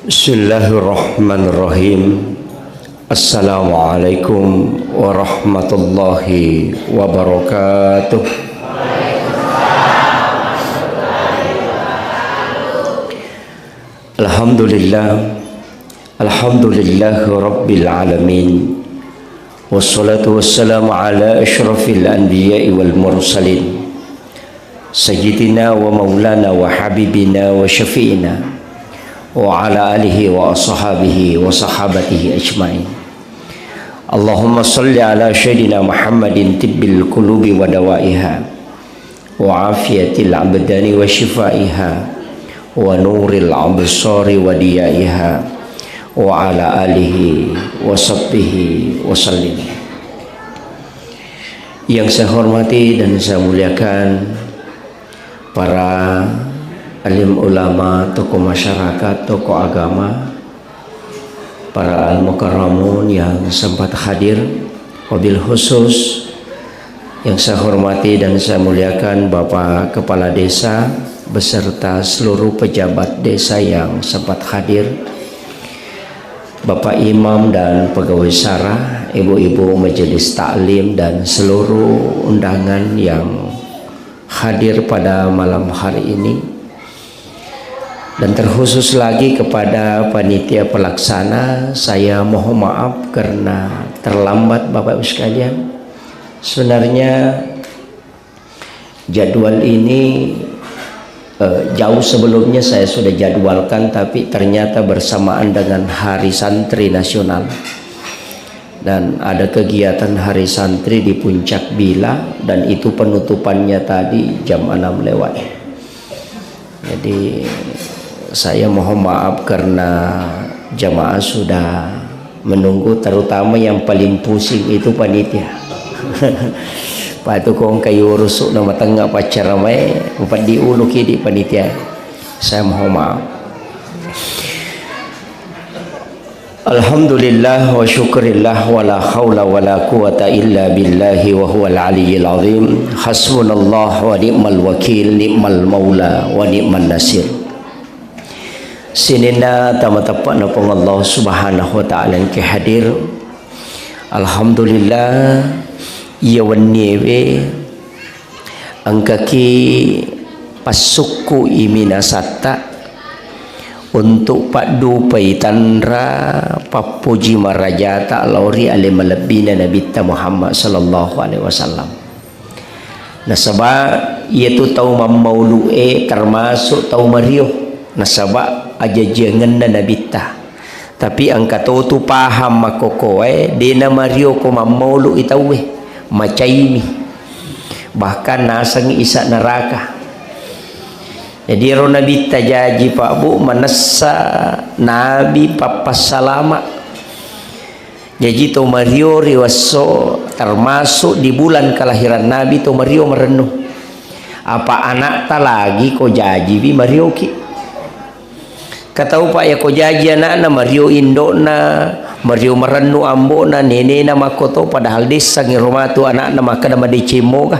Bismillahirrahmanirrahim. Assalamualaikum warahmatullahi wabarakatuh. Alhamdulillah, alhamdulillahi rabbil alamin. Wassalatu wassalamu ala asyrafil anbiya'i wal mursalin, sayyidina wa maulana wa habibina wa syafi'ina wa ala alihi wa ashabihi wa sahabatihi ajma'in. Allahumma salli ala sayyidina Muhammadin tibbil qulubi wa dawaiha wa afiyatil abdani wa shifaiha wa nuril absari wa diyaiha wa ala alihi wa sahbihi wa sallim. Yang saya hormati dan saya muliakan para alim ulama, tokoh masyarakat, tokoh agama, para al-mukarramun yang sempat hadir, wabil khusus yang saya hormati dan saya muliakan Bapak Kepala Desa beserta seluruh pejabat desa yang sempat hadir, Bapak Imam dan pegawai syarah, ibu-ibu majelis taklim dan seluruh undangan yang hadir pada malam hari ini. Dan terkhusus lagi kepada panitia pelaksana, saya mohon maaf karena terlambat Bapak Ibu sekalian. Sebenarnya jadwal ini jauh sebelumnya saya sudah jadwalkan, tapi ternyata bersamaan dengan Hari Santri Nasional. Dan ada kegiatan Hari Santri di Puncak Bila, dan itu penutupannya tadi jam 6 lewat. Jadi saya mohon maaf karena jamaah sudah menunggu, terutama yang paling pusing itu panitia. Pak itu kong kayu rusuk nama tengah pacar ramai empat diulu kidi panitia. Saya mohon maaf. Alhamdulillah wa syukurillah wa la hawla wa la quwata illa billahi wa huwal aliyyil azim. Hasbunallah wa ni'mal wakil, ni'mal maula wa ni'man nasir. Sinina tamat-tapat napong Allah subhanahu wa ta'ala yang kehadir. Alhamdulillah ia wanyewe angkaki pasuku imina satta untuk padu paitanra papuji marajata lauri ale malabina Nabi Muhammad sallallahu alaihi wasallam. Nasaba iaitu tau mamaulu'e termasuk tau mario nasaba aja jangan na nabita, tapi angka tu paham makokoe dina mario ko mamulu itawe macaimi bahkan nasang isa neraka. Jadi ro nabita jaji Pak Bu manassa nabi papas salama. Jadi to mario riwaso termasuk di bulan kelahiran nabi to mario merenung apa anak ta lagi ko jaji bi mario ki. Kata upah ya ko jaji anak na Mario Indo na Mario Maranu ambo na nene na makoto padahal desa ng rumatu anak na maka na madicimo ka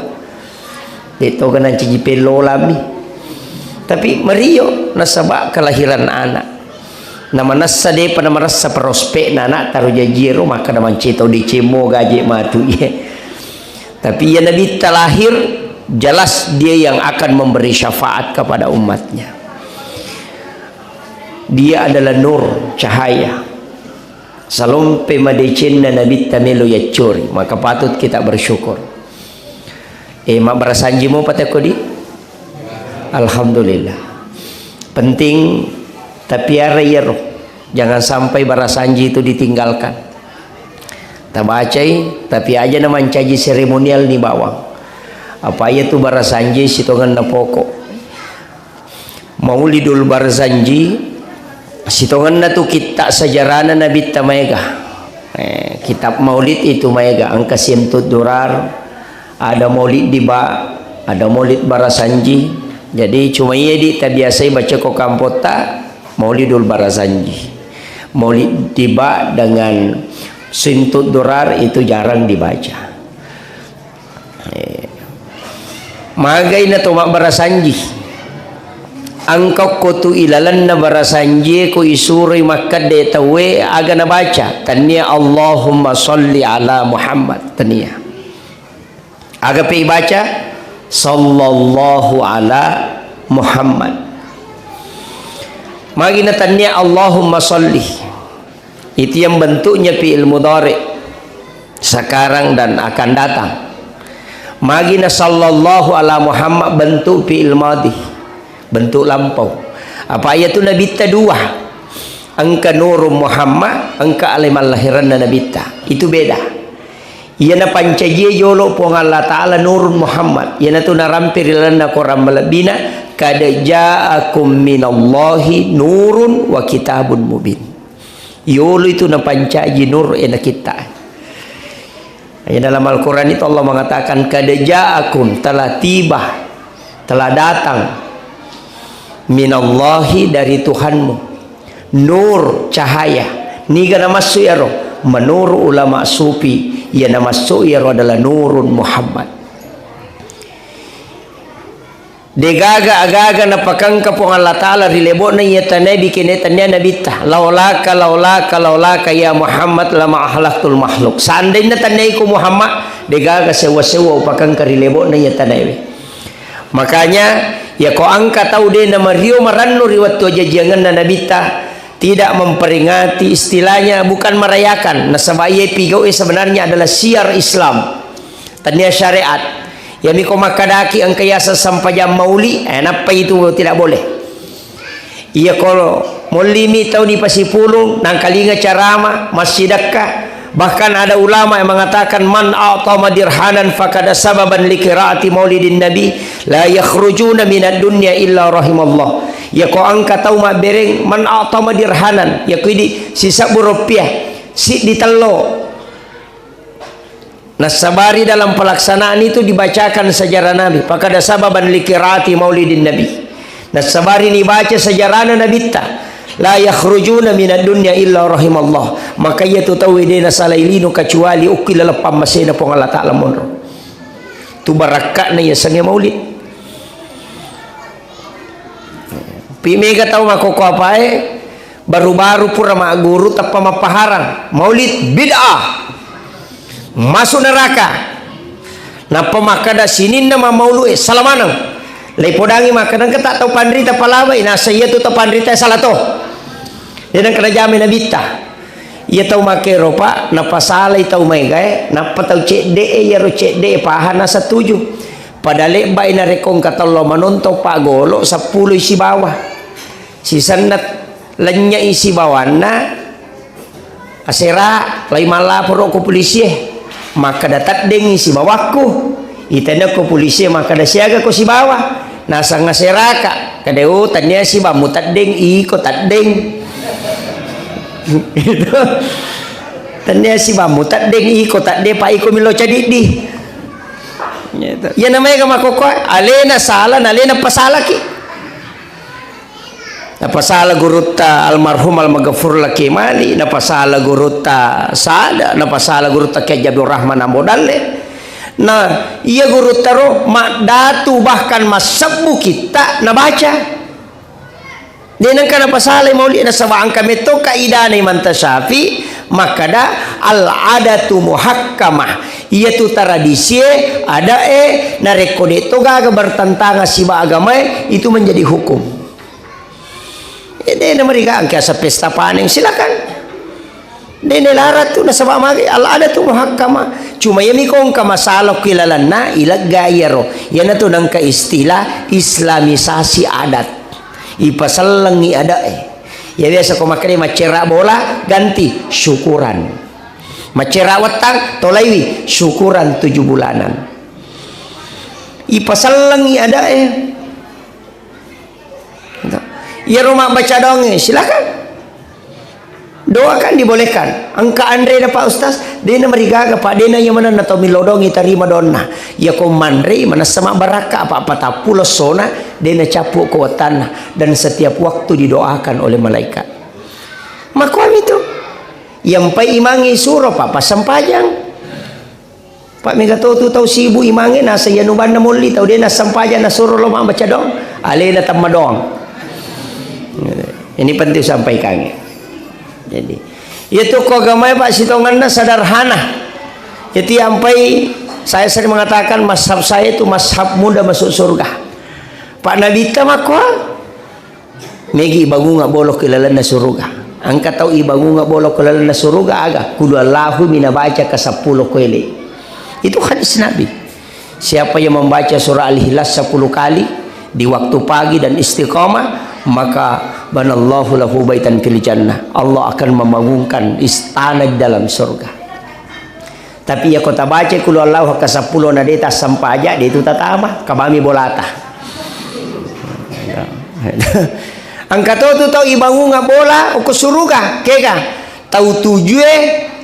dito ka ng cigipelo lami, tapi Mario nasaba kelahiran anak na manasa de pa na marasa prospe na anak taru jajiro maka naman cito dicimo gaji matu ya. Tapi ya Nabi terlahir jelas dia yang akan memberi syafaat kepada umatnya. Dia adalah nur, cahaya. Salompe madecin na Nabi tamelo yacuri, maka patut kita bersyukur. Mak berasanji mo patako di? Alhamdulillah. Penting tapi arayero. Jangan sampai berasanji itu ditinggalkan. Tabacai tapi aja naman caji seremonial ni bawang. Apa itu barasanji sitongan na pokok. Maulidul Barzanji sitongan na tu kita sejarahna Nabi Tamayga. Kitab Maulid itu Mayga angka sientut durar. Ada Maulid diba, ada Maulid Barasanji. Jadi cuma iya di tabiasai baca ko kampota Maulidul Barazanji. Maulid diba dengan sientut durar itu jarang dibaca. Magay na to Barasanji. angkau kotu ilalan na barasanje ko isuri makkad de tawe aga na baca tania Allahumma salli ala Muhammad tania aga pe baca sallallahu ala Muhammad magi na tania Allahumma salli itu yang bentuknya fi'il mudhari sekarang dan akan datang. Magi na sallallahu ala Muhammad bentuk fi'il madhi, bentuk lampau. Apa ayat tu Nabi ta dua, angka nurul Muhammad, angka alimal lahiran Nabi ta. Itu beda. Ia na pancaji jolo pong Allah Ta'ala nurul Muhammad. Ia na tu narampir ilana koram malabina kada ja'akum minallahi nurun wa kitabun mubin. Yolo itu na pancaji nur ena kita. Ya, dalam Al-Quran itu Allah mengatakan kada ja'akum, telah tiba, telah datang minallahi, dari Tuhanmu, nur, cahaya. Niga namasuk ya roh menurut ulama sufi, ya namasuk ya roh adalah nurun Muhammad. Degaga agaga na pakangka pong Allah Ta'ala rilebo na yata nabi kinetanya nabita laulaka ya Muhammad lama ahlaktul makhluk. Seandainya tanai ku Muhammad degaga sewa-sewa pakangka rilebo na yata nabi. Makanya ya ko angka tahu de nama rio marannu riwat jangan na nabita tidak memperingati, istilahnya bukan merayakan. Nasabaya pigau sebenarnya adalah siar Islam, tanya syariat. Ya miko makadaki ang kayasa sampajam mauli, apa itu tidak boleh. Iya kalau molimi tahu di pasipulung nang kalinga carama masjidakka, bahkan ada ulama yang mengatakan man a'tama dirhanan faqad sababan liqiraati maulidin nabi la yakhrujuna minad dunya illa rahimallah. Ya ko angka tahu mak bereng man a'tama dirhanan, ya kuidi sisa rupiah si ditelo. Nah sabari dalam pelaksanaan itu dibacakan sejarah Nabi. Pakada sababan likirati maulidin Nabi. Nah sabari dibaca sejarah Nabi ta. La yakhrujuna minad dunya illa rahimallah. Maka ia tu tahu idena salailinu kecuali ukil lepam masina pong Allah Ta'ala monro. Tu barakatna ya sange maulid. Pimega tahu makoko apa baru-baru pura mak guru tapa mapaharang. Maulid bid'ah. Masuk neraka. Napa makada sinin nama maulu salamanang. Lepodangi makanan ketak tau pandrita palawai. Nah saya tu tau pandrita salah to. Dia nak kena jamin nabita. Ia tau make ropa napa salah tau mai gae. Napa tau cek de ya ro cek de pahana setuju. Pada lebay na rekong kata Allah menonton pak golo 10 isi bawah. Si sanat lenya isi bawah na asera lai malapor ko polisi. Maka datat deng si bawahku itanda ko polisi maka da siaga ko si bawah nasa ngaseraka kadeo tanya si bamu tadeng iko tadeng itu tanya si bamu tadeng iko tadde pa iko milo cadidi ya namanya kamakoko alena salah alena pasala ki napasala guruta almarhum almaghfur laki mali napasala guruta sada napasala guruta Kejabur Rahman Ambodalle. Nah iya guruta ro mak datu bahkan masabu kita nabaca denang kana pasala maulid na sabang kami to kaidane mantasafi makada al adatu muhakkamah iya tu tradisi ada narekode to gaga bertentangan siba agama itu menjadi hukum. Dene mereka angka sa pesta paning silakan. Dene larat tu nasaba magi al ada tu muhakkama. Cuma yami kong ka masalah kilalan na ilag gayaro. Yan na to nang ka istilah islamisasi adat. Ipasalangi ada Ya biasa ko makani macera bola ganti syukuran. Macera watang tolaiwi syukuran 7 bulanan. Ipasalangi ada ya rumah baca dongeng silakan doakan dibolehkan angka Andre Pak Ustaz dena merigaga Pak dena yang mana nato milodongi tarima donna ya ko mandre mana sama baraka apa tapulo sona dena capuk ke tanah dan setiap waktu didoakan oleh malaikat makwam itu yang pai imangi suro Pak sampajang Pak Megato tu tahu si ibu imangi nasa yanuban na muli tahu dena sampajang na suro lo baca dong alena tamadong Ini penting sampaikan. Jadi itu kogamai Pak Sitonganna sederhana. Jadi sampai saya sering mengatakan mazhab saya itu mazhab muda masuk surga. Pak Nabi tamakwa megi bangun nggak bolok ke lalana surga. Angkat tahu ibangun nggak bolok ke lalana surga aga kudu Allahu mina baca ke 10 kali. Itu hadis Nabi. Siapa yang membaca surah Al-Ikhlas 10 kali di waktu pagi dan istiqamah, maka banallahu lahu baitan fil jannah. Allah akan membangunkan istana di dalam surga. Tapi ya kota baca kulu Allah ke 10 nadeta sampai aja dia itu tatama kabami bolata. Angkat tu tahu ibangun nggak bola ke surga kega tahu tujuh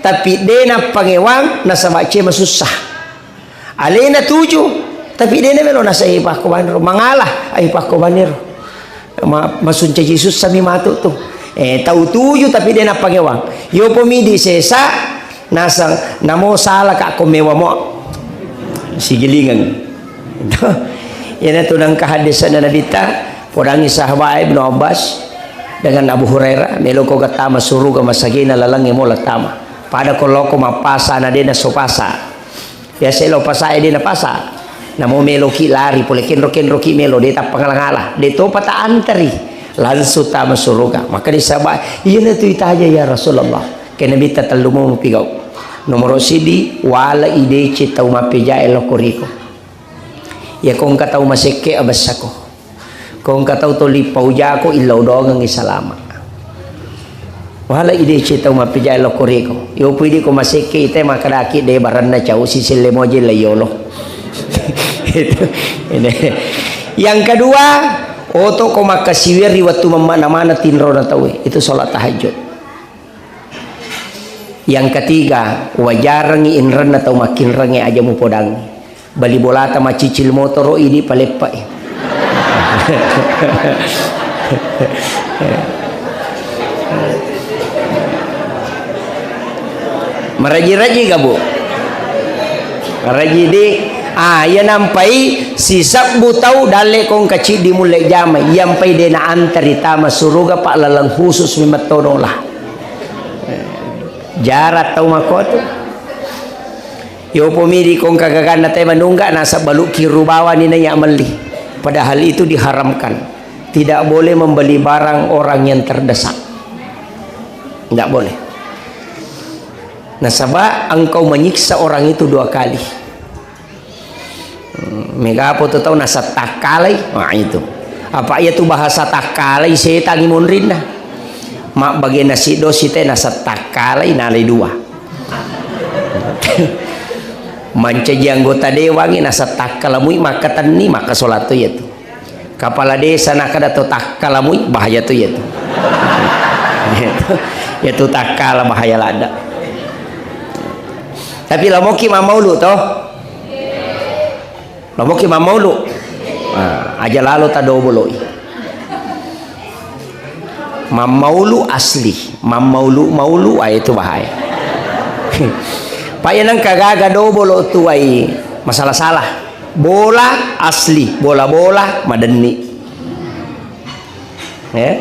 tapi dena pangewang nasa baca masusah. Alena 7 tapi dena melo nasa ipah ko baniro mangalah ipah ko baniro masunca Yesus sami matu tu tahu 7 tapi dena pangewang yo pomidi sesa nasa namo salah ka ko mewa mo sigilingan yana tunang kahadisan na nabita podangi sahabat Ibnu Abbas dengan Abu Hurairah melo ko gatama suruga masagina lalangi mo latama pada koloko mapasa na dena sopasa biasa lo pasai dia na pasa namo melo ki lari pole kenro ki melo dia tak pangalang-alah dia to pata antari langsung ta masuruga maka di sahabat iya na tu itaja ya Rasulullah kena bita talumo pigau nomor sidi wala ide cita umapeja elo koriko ya kong katau maseke abasako kong katau toli pauja ko ilaw dogang isalama wala ide cita umapeja elo koriko yo pwede ko maseke ite makadaki de baran na chau si selemoje layolo yang kedua oto ko makasiwiri waktu mana tinro na tawi itu salat tahajud. Yang ketiga wajar ngi inran atau makin rangi aja mu podang bali bolata macicil motor ini palepa meraji-raji gabu raji di ya nampai sisap butau dale kong kecil di mulai jamai yampai dena antari tama suruga pak lalang khusus memetono lah jarak tau makoto yo pomiri kong kagagan na tayo manungga nasa baluk kirubawa ni na yamali padahal itu diharamkan tidak boleh membeli barang orang yang terdesak tidak boleh nasaba engkau menyiksa orang itu 2 kali mega apa tu tahu nasa takalai wah itu apa ya tu bahasa takalai saya tangi munrin dah mak bagi nasi dosi teh nasa takalai nalai 2 manca anggota dewan nasa takalamui maka tani maka solat tu ya tu kepala desa nak ada tu takalamui bahaya tu ya tu ya tu takala bahaya lada tapi lamoki mamaulu toh lamoki mamaulu aja lalu tado boloi mamaulu asli maulu itu bahaya payanang kagaga do bolo tu ai masalah salah bola asli bola madeni ya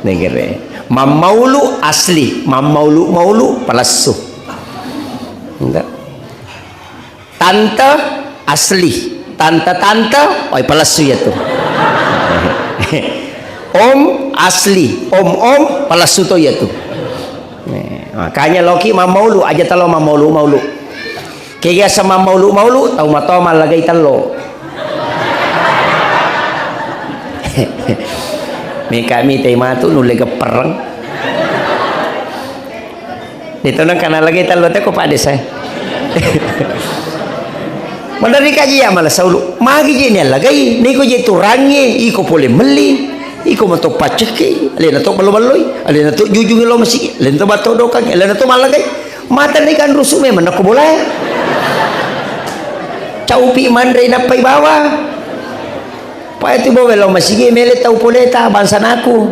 negere mamaulu asli maulu palasu tante asli tante oi palasu ya tuh om asli om palasu to ya tuh makanya loki mamaulu aja talo mamaulu kaya sama maulu tau matoma lagay talo may kami tay matu nulega perang dito nang kanalagay talo te ko pades ay madari kaji ya malah saulu magi je ni lagay ni ko je turangi iko pole meli iko mato paceke alena to baloi alena to jujungi lo masih alena to bato dokang alena to malagay mata ni kan rusume man ako bola caupi mandre na pay bawa pa itu bawa lo masih mele tau poleta bansa naku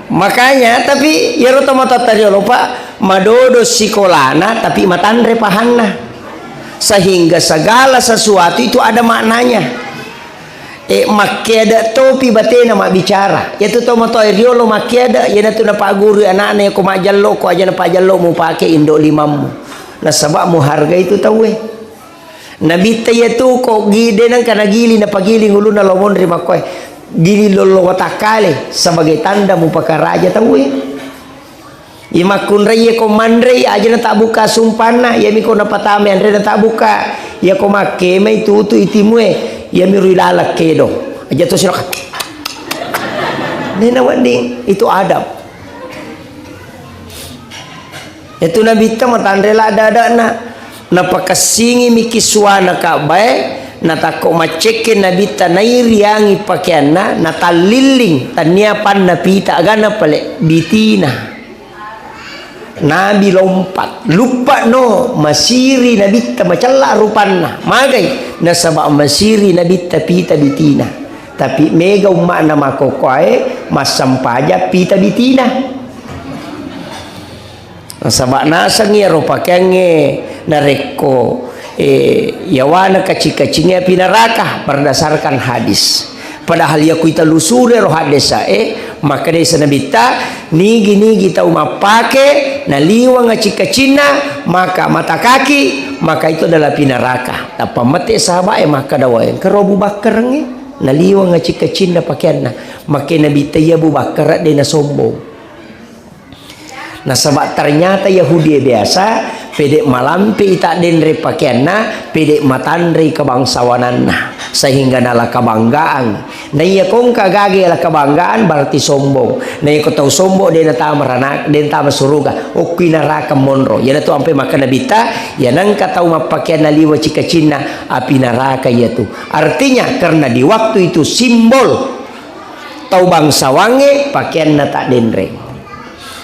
makanya tapi ya roto mata tadi lupa madodo sikolana tapi matandre pahanna sehingga segala sesuatu itu ada maknanya makiada topi batena mak bicara ya tu to moto riolo makiada ya na tu na paguru anak-anak ko majallo ko aja na pajallo mo pake indo limam na sabak mo harga itu tahu nabi ya tu ko gide nang kana gili na pagiling ulo na lomon rima ko gili lolo watakale sebagai tanda mo pakaraja tahu imakun raya ko mandre aja na tak buka sumpana ya mi ko na patame andre na tak buka ya ko make mai tutu itimue ya miru ilalak kedo aja to sila nena wandi itu adab itu nabi ta matandrela ada na pakasingi mikiswana ka bae na tako macekin nabi ta nairiangi pakaianna na taliling taniapan na pita agana pale bitina nabi lompat lupa no masiri nabi ta macalla rupanna magai nasaba masiri nabi ta pita bitina tapi mega umma na makokoe masampaja pita bitina nasaba nasangi ro pakenge nareko yawana kacik-kacingnya pinaraka berdasarkan hadis padahal ya kuita lusure roh hadisa maka desa nabita nigi tahu mapake na liwang ngacik-kacina maka mata kaki maka itu adalah pinaraka apa mate sahabat maka dawain ke Abu Bakar na liwang ngacik-kacina pakaianna maka nabita ya Abu Bakar de na sombong nah sahabat ternyata Yahudi biasa pedek malampe itak denre pakaianna pedek matandre kebangsawananna sehingga nala kebanggaan na iya kong kagage la kebanggaan berarti sombong na iya ko tahu sombong dia ta maranak dia ta masuruga o kinaraka monro ya tu ampe makan nabita ya nang katau mapakaian liwa cikacina api neraka ya tu artinya karena di waktu itu simbol tau bangsawange pakaian na tak denre.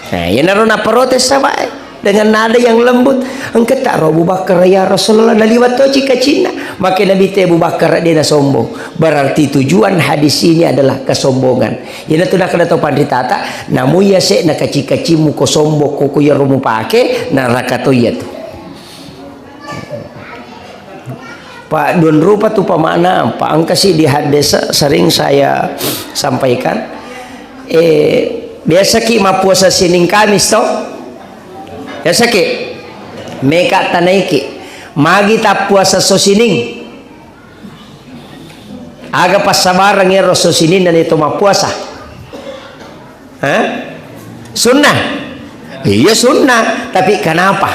Nah, ya narona protes sama dengan nada yang lembut. Engkau tak Abu Bakar ya Rasulullah naliwat to cikacina. Maka Nabi Abu Bakar dia sombong. Berarti tujuan hadis ini adalah kesombongan. Ya tu nak kena tahu panditata. Namu ya se nak cikacimu ko sombong ko ya rumu pake na rakato ya tu. Pak Don rupa tu pemana Pak angkasi di hadis sering saya sampaikan. Biasa ki ma puasa sining Kamis to. Biasa ki meka tanai ki magi ta puasa so sining. Aga pas sabarang ya so sining dan itu ma puasa. Sunnah. Iya sunnah, tapi kenapa?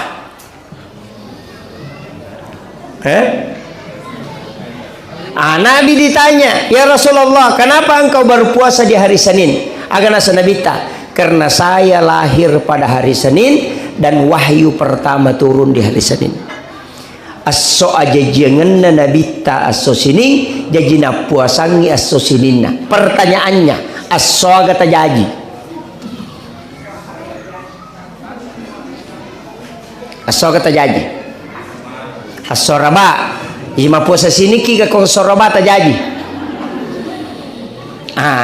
Nabi ditanya, "Ya Rasulullah, kenapa engkau berpuasa di hari Senin?" Agana sanabita, karena saya lahir pada hari Senin dan wahyu pertama turun di hari Senin. Asso ajajengenna nabita asso sini jajina puasangi asso sininna. Pertanyaannya, asso agata jaji. Asso agata jaji. Asso raba. Ima puasa sini ki ka kong soraba ta jaji.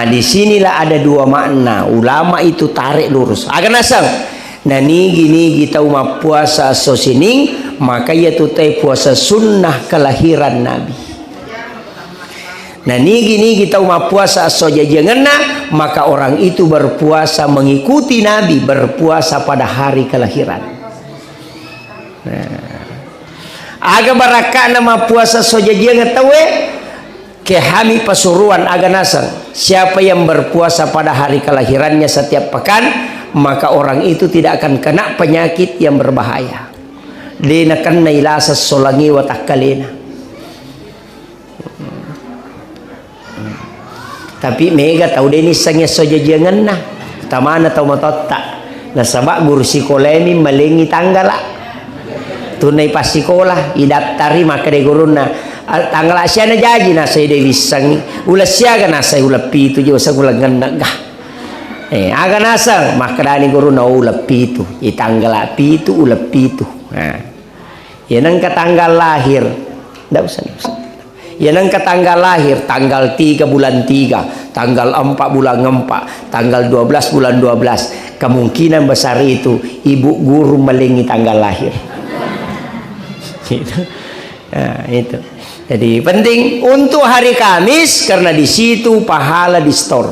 Disinilah ada dua makna ulama itu tarik lurus agar nasang nah nigi tahu ma puasa so sining maka ia tu teh puasa sunnah kelahiran Nabi nah nigi tahu ma puasa so jajanganna maka orang itu berpuasa mengikuti Nabi berpuasa pada hari kelahiran aga baraka nama puasa so jajangan tahu kehami pasuruan aganasang siapa yang berpuasa pada hari kelahirannya setiap pekan maka orang itu tidak akan kena penyakit yang berbahaya dina kanna ilasa solangi wa takalena tapi mega tahu deni sangnya soja jangan nah tamana tahu matotta na sabak guru psikolemi malengi tanggala tunai pas sekolah idaftari maka de guruna tanggal asyana jaji na saya dewi sangi ulah siaga na saya ulah pitu jo sang ulah gandagah aga nasang makadani guru na ulah pitu tanggal pitu ulah pitu ya nang tanggal lahir ndak usah ya nang tanggal lahir tanggal 3 bulan 3 tanggal 4 bulan 4 tanggal 12 bulan 12 kemungkinan besar itu ibu guru melengi tanggal lahir itu Jadi penting untuk hari Kamis karena di situ pahala di store.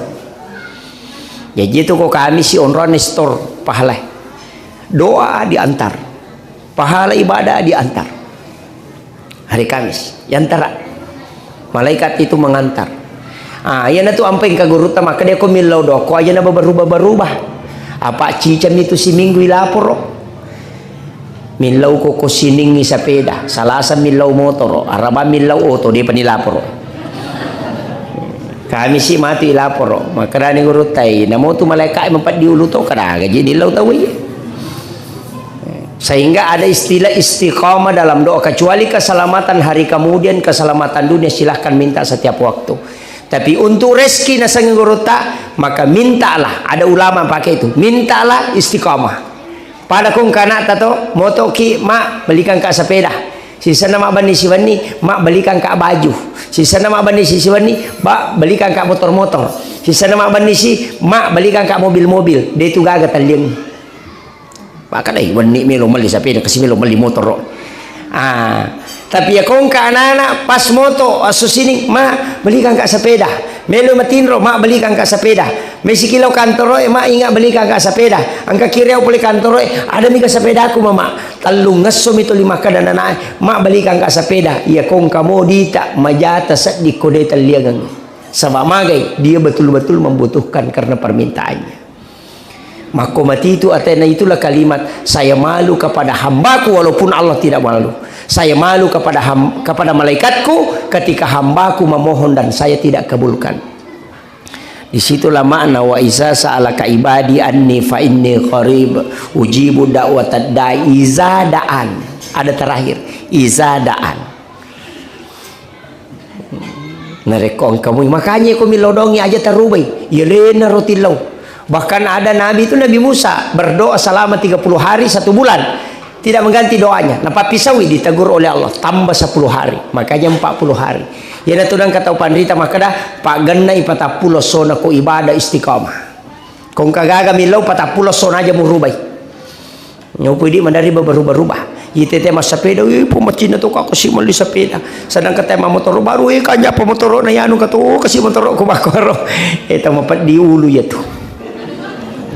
Jadi itu kok Kamis si onron store pahala. Doa diantar. Pahala ibadah diantar. Hari Kamis diantar. Malaikat itu mengantar. Yana tu ampai ka guru ta maka dia ko milau do ko aja na berubah-berubah. Apa cicam itu si minggu ilapor. Milau ko sining ni sepeda, salasa milau motor, araba milau auto dia penilapor. Kami si mati lapor, maka ni guru tai, namo tu malaikat mempat diulu to kada gaji dilau tahu ya. Sehingga ada istilah istiqamah dalam doa, kecuali keselamatan hari kemudian, keselamatan dunia silahkan minta setiap waktu. Tapi untuk rezeki nasang guru tak, maka mintalah. Ada ulama pakai itu, mintalah istiqamah. Pada kong kanak tato moto ki mak belikan kak sepeda. Sisa nama bani siwani mak belikan kak baju. Sisa nama bani si siwani mak belikan kak motor-motor. Sisa nama bani si mak belikan kak mobil-mobil. Dia itu gagal taliang. Maka dai wani melo mali sepeda kasi melo mali motor. Tapi ya kong ka anak-anak pas moto asus sini mak belikan kak sepeda. Melo matinro mak belikan kak sepeda. Mesi kilau kantor mak ingat belikan kak sepeda. Angka kiriau boleh kantor ada mika sepeda aku mama. Talung ngasum itu 5 kadan anak mak belikan kak sepeda. Ya kong kamu dita majata sat di kode taliangan. Sebab magai dia betul-betul membutuhkan karena permintaannya. Maka mati itu atena itulah kalimat saya malu kepada hambaku walaupun Allah tidak malu. Saya malu kepada malaikatku ketika hambaku memohon dan saya tidak kabulkan. Disitulah makna wa iza sa'alaka ibadi anni fa inni qarib ujibu da'watad da'i iza da'an. Ada terakhir iza da'an. Narekong kamu makanya kau milodongi aja terubai. Yelena rotilau. Bahkan ada Nabi itu Nabi Musa berdoa selama 30 hari 1 bulan tidak mengganti doanya. Nampak pisawi ditegur oleh Allah tambah 10 hari makanya 40 hari. Ya tudang kata pandrita maka dah pak genna ipatapulo sona ko ibadah istiqamah. Kung kagaga milaw patapulo sona aja murubai. Nyopo di mandari berubah-ubah. Itete mas sepeda pemacina to kako si mali sepeda. Sedang tema motor baru kanya pemotor na yanu kato kasi motor ko bakoro. Eta mapat diulu ya tuh.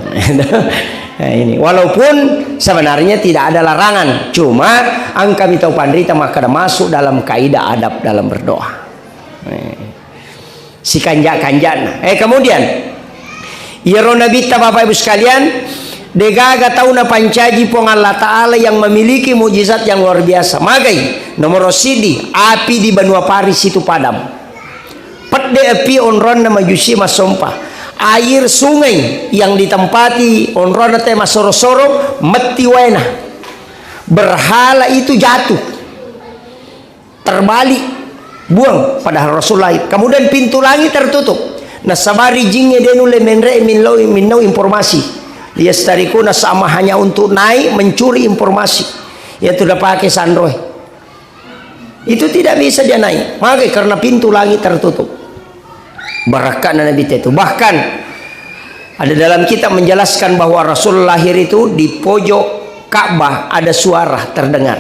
Nah, ini walaupun sebenarnya tidak ada larangan, cuma angka mitau pandrita maka masuk dalam kaidah adab dalam berdoa. Si kanjak-kanjak. Kemudian ya Nabita Bapak Ibu sekalian, degaga tahu na pancaji pong Allah Ta'ala yang memiliki mujizat yang luar biasa. Magai nomor sidi api di Benua Paris itu padam. Pede api onron na majusi masompah. Air sungai yang ditempati onrona tema soro-soro mati wena. Berhala itu jatuh terbalik buang pada Rasulullah. Kemudian pintu langit tertutup. Nah sabari jingnya denu le menre minau informasi. Dia starikuna sama hanya untuk naik mencuri informasi. Ya sudah pakai sandroy. Itu tidak bisa dia naik. Maka karena pintu langit tertutup. Barakat Nabi itu. Bahkan ada dalam kitab menjelaskan bahwa Rasul lahir itu di pojok Ka'bah ada suara terdengar.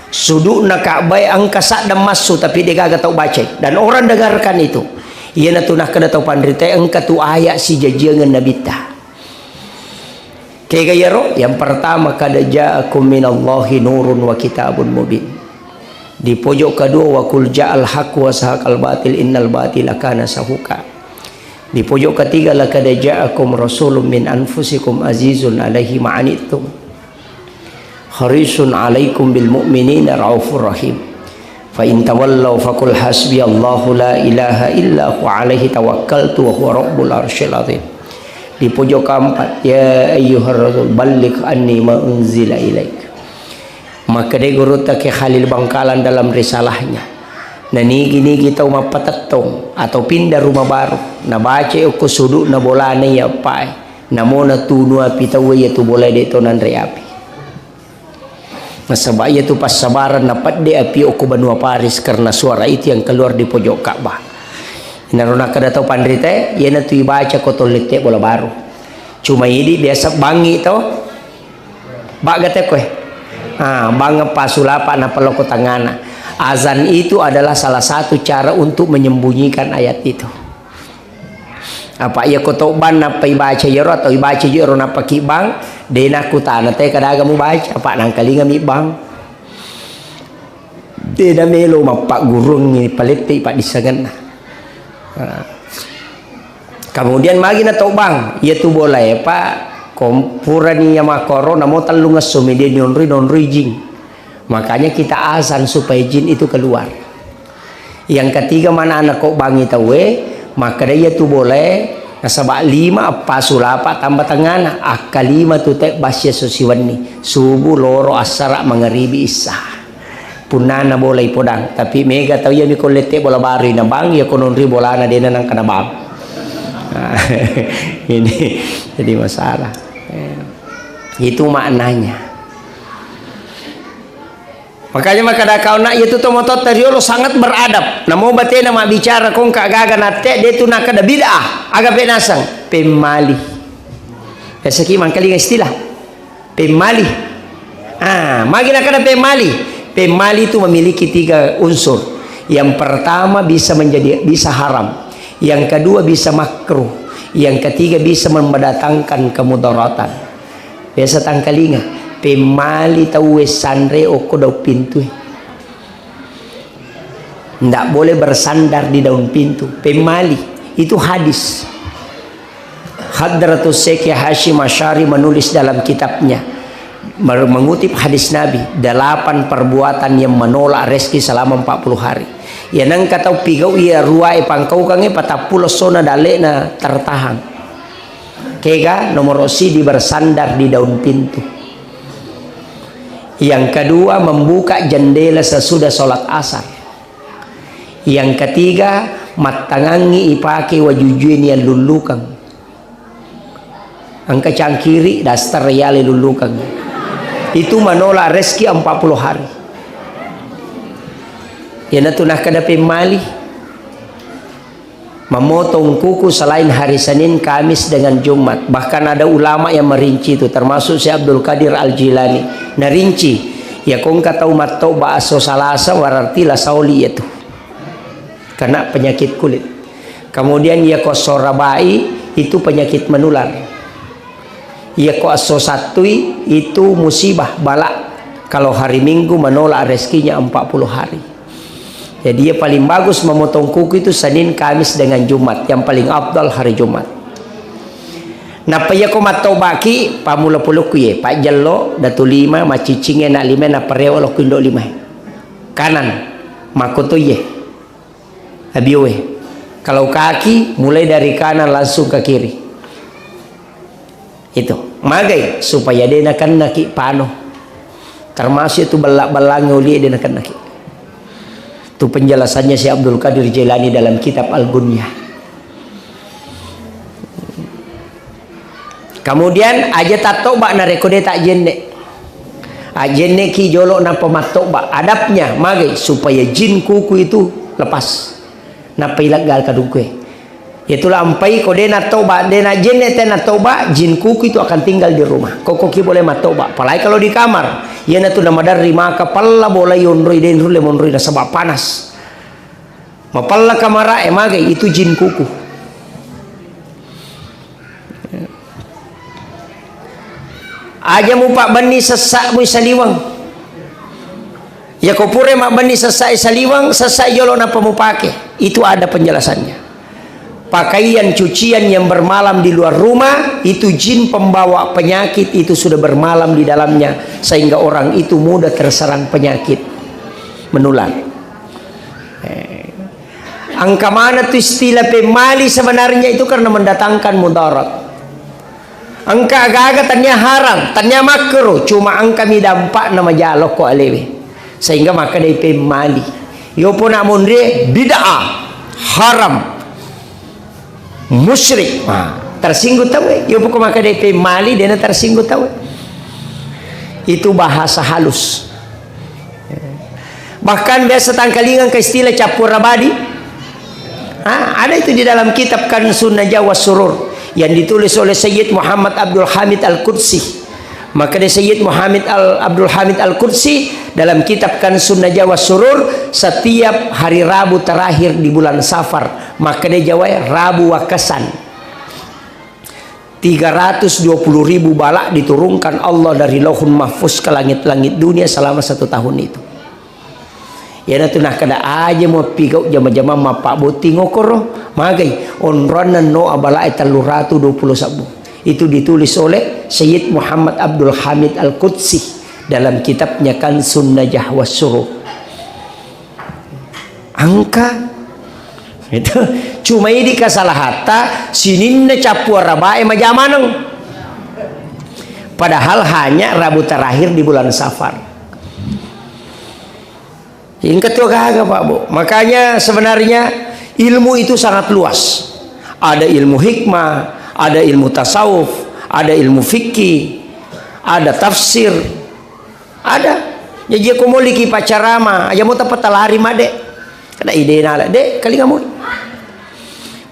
Sudukna Ka'bah angka sadam masuk tapi dia gak tahu baca dan orang dengarkan itu. Ia natunah kada tahu pandrita angka tu ayat si jajangan Nabi ta. Kegayaro yang pertama kada ja'akum minallahi nurun wa kitabun mubin. Di pojok kedua wa kul ja'al haq wa sahaqal batil innal batila kana sahuka. Di pojok ketiga laqad ja'akum rasulun min anfusikum azizun alaihi ma'anittum harisun alaikum bil mu'minina raufur rahim. Fa in tawallaw faqul hasbiyallahu la ilaha illa huwa alaihi tawakkaltu wa huwa rabbul arsyil azim. Di pojok keempat ya ayyuhar rasul balligh anni ma unzila ilaik. Maka dia guru tak ke Khalil Bangkalan dalam risalahnya. Nah gini kita umat patatong atau pindah rumah baru. Nah baca aku sudut na bola na ya pai. Namo na tunu api tahu ya tu boleh detonan reapi. Nasabah ya tu pas sabaran dapat dia api aku Benua Paris karena suara itu yang keluar di pojok Ka'bah. Narona kada tahu pandrita ya na tu baca kotolite bola baru. Cuma ini biasa bangi tau. Bagate koe. Bangga pasulapa na peloko tangana Azan itu adalah salah satu cara untuk menyembunyikan ayat itu. Apa ya kotoban apa ibaca jero atau ibaca jero napa kibang dena kutana teh kadaga mu baca apa nang kalinga mi bang dena melo mapak gurung ni palete pak disangan. Kemudian magi na to bang ya tu boleh pak kompurani yang makoro namo talunga sumide nonri jing. Makanya kita azan supaya jin itu keluar. Yang ketiga mana anak kok bangi tawe maka dia tu boleh nasabak 5 apa sulapa tambah tengana akalima tu tek basya susiwani subuh loro asara mangaribi isa punana boleh podang tapi mega tahu ya mi kolete bola bari na bang ya konon ri bolana dena nang kana bang. Ini jadi masalah. Itu maknanya. Makanya makada kau nak itu to motot teriolo sangat beradab. Namo bate nama bicara kong kagaga nate dia tu nak ada bid'ah aga penasang pemali. Esaki mangkali istilah pemali. Magi nak ada pemali. Pemali itu memiliki 3 unsur. Yang pertama bisa haram. Yang kedua bisa makruh. Yang ketiga bisa mendatangkan kemudaratan. Biasa tangkalinga pemali tahu sandre oko daun pintu. Tidak boleh bersandar di daun pintu. Pemali itu hadis. Hadratus Syekh Hashim Asy'ari menulis dalam kitabnya mengutip hadis Nabi 8 perbuatan yang menolak rezeki selama 40 hari. Ya nang kata pigau ia ruai pangkau kange patapulo sona dalena tertahan. Kega nomor di bersandar di daun pintu. Yang kedua membuka jendela sesudah sholat asar. Yang ketiga matangangi ipake wajujuin yang lulukang. Angka cangkiri dasar reale lulukang. Itu menolak rezeki 40 hari. Ya natunah kada pemali memotong kuku selain hari Senin, Kamis dengan Jumat. Bahkan ada ulama yang merinci itu termasuk Syekh Abdul Qadir Al-Jilani. Narinci ya kong kata umat tauba aso salasa wararti la sauli itu kena penyakit kulit. Kemudian ya ko sorabai itu penyakit menular. Ya ko aso satui itu musibah bala. Kalau hari Minggu menolak rezekinya 40 hari. Jadi dia paling bagus memotong kuku itu Senin, Kamis dengan Jumat. Yang paling afdal hari Jumat. Napa ya ko matau baki pamula puluku ye pak jello datu 5 macicinge nak 5 na pareo lo kundo 5 kanan makoto ye abiwe. Kalau kaki mulai dari kanan langsung ke kiri. Itu magai supaya dia nak naki pano termasuk itu belak-belang uli dia nak naki. Itu penjelasannya Syekh Abdul Qadir Jilani dalam kitab Al-Gunyah. Kemudian aja tatoba na rekode tak jenne. Ajenne ki jolo na pematoba adabnya mage supaya jin kuku itu lepas. Na pailagal kadungkue. Itulah ampai kode na toba dena jenne tena toba jin kuku itu akan tinggal di rumah. Koko ki boleh matoba. Apalagi kalau di kamar. Ya na tu na madari maka palla boleh yonroi den rule monroi na sebab panas. Mapalla kamara mage itu jin kuku. Aja mu pak bani sesak mu saliwang. Ya ko pure mak bani sesak saliwang sesak jolo napa mu pake. Itu ada penjelasannya. Pakaian cucian yang bermalam di luar rumah itu jin pembawa penyakit itu sudah bermalam di dalamnya sehingga orang itu mudah terserang penyakit menular. Angka mana tu istilah pemali sebenarnya itu karena mendatangkan mudarat. Angka agak-agak tanya haram, tanya makruh, cuma angka mi dampak nama jalok ko alewe. Sehingga maka dia pemali. Yo pun namun dia bid'ah, haram, musyrik. Tersinggung tahu? Yo pun maka dia pemali dia tersinggung tahu? Itu bahasa halus. Bahkan biasa tangkalingan ke istilah capur abadi. Ada itu di dalam kitab Kanzun Najwa Surur yang ditulis oleh Sayyid Muhammad Abdul Hamid Al-Qudsi. Maka di Sayyid Abdul Hamid Al-Qudsi dalam kitab Kansun Najwa Surur, setiap hari Rabu terakhir di bulan Safar, maka di Jawa Rabu Wakasan, 320.000 balak diturunkan Allah dari Lauhul Mahfuz ke langit-langit dunia selama 1 tahun itu. Ya na tunah kada aja mau pigau jama-jama mapak boti ngokoro magai onronan no abala etalu ratu 20 sabu. Itu ditulis oleh Sayyid Muhammad Abdul Hamid Al-Qudsi dalam kitabnya Kansun Najwa Surur. Angka itu cuma ini kasalahata sininna capua rabae majamanang. Padahal hanya Rabu terakhir di bulan Safar. Yang ketiga Pak Bu. Makanya sebenarnya ilmu itu sangat luas. Ada ilmu hikmah, ada ilmu tasawuf, ada ilmu fikih, ada tafsir, ada. Jadi aku mau liki pacarama, aja mau tepat talari made. Kada ide nala, dek kali kamu.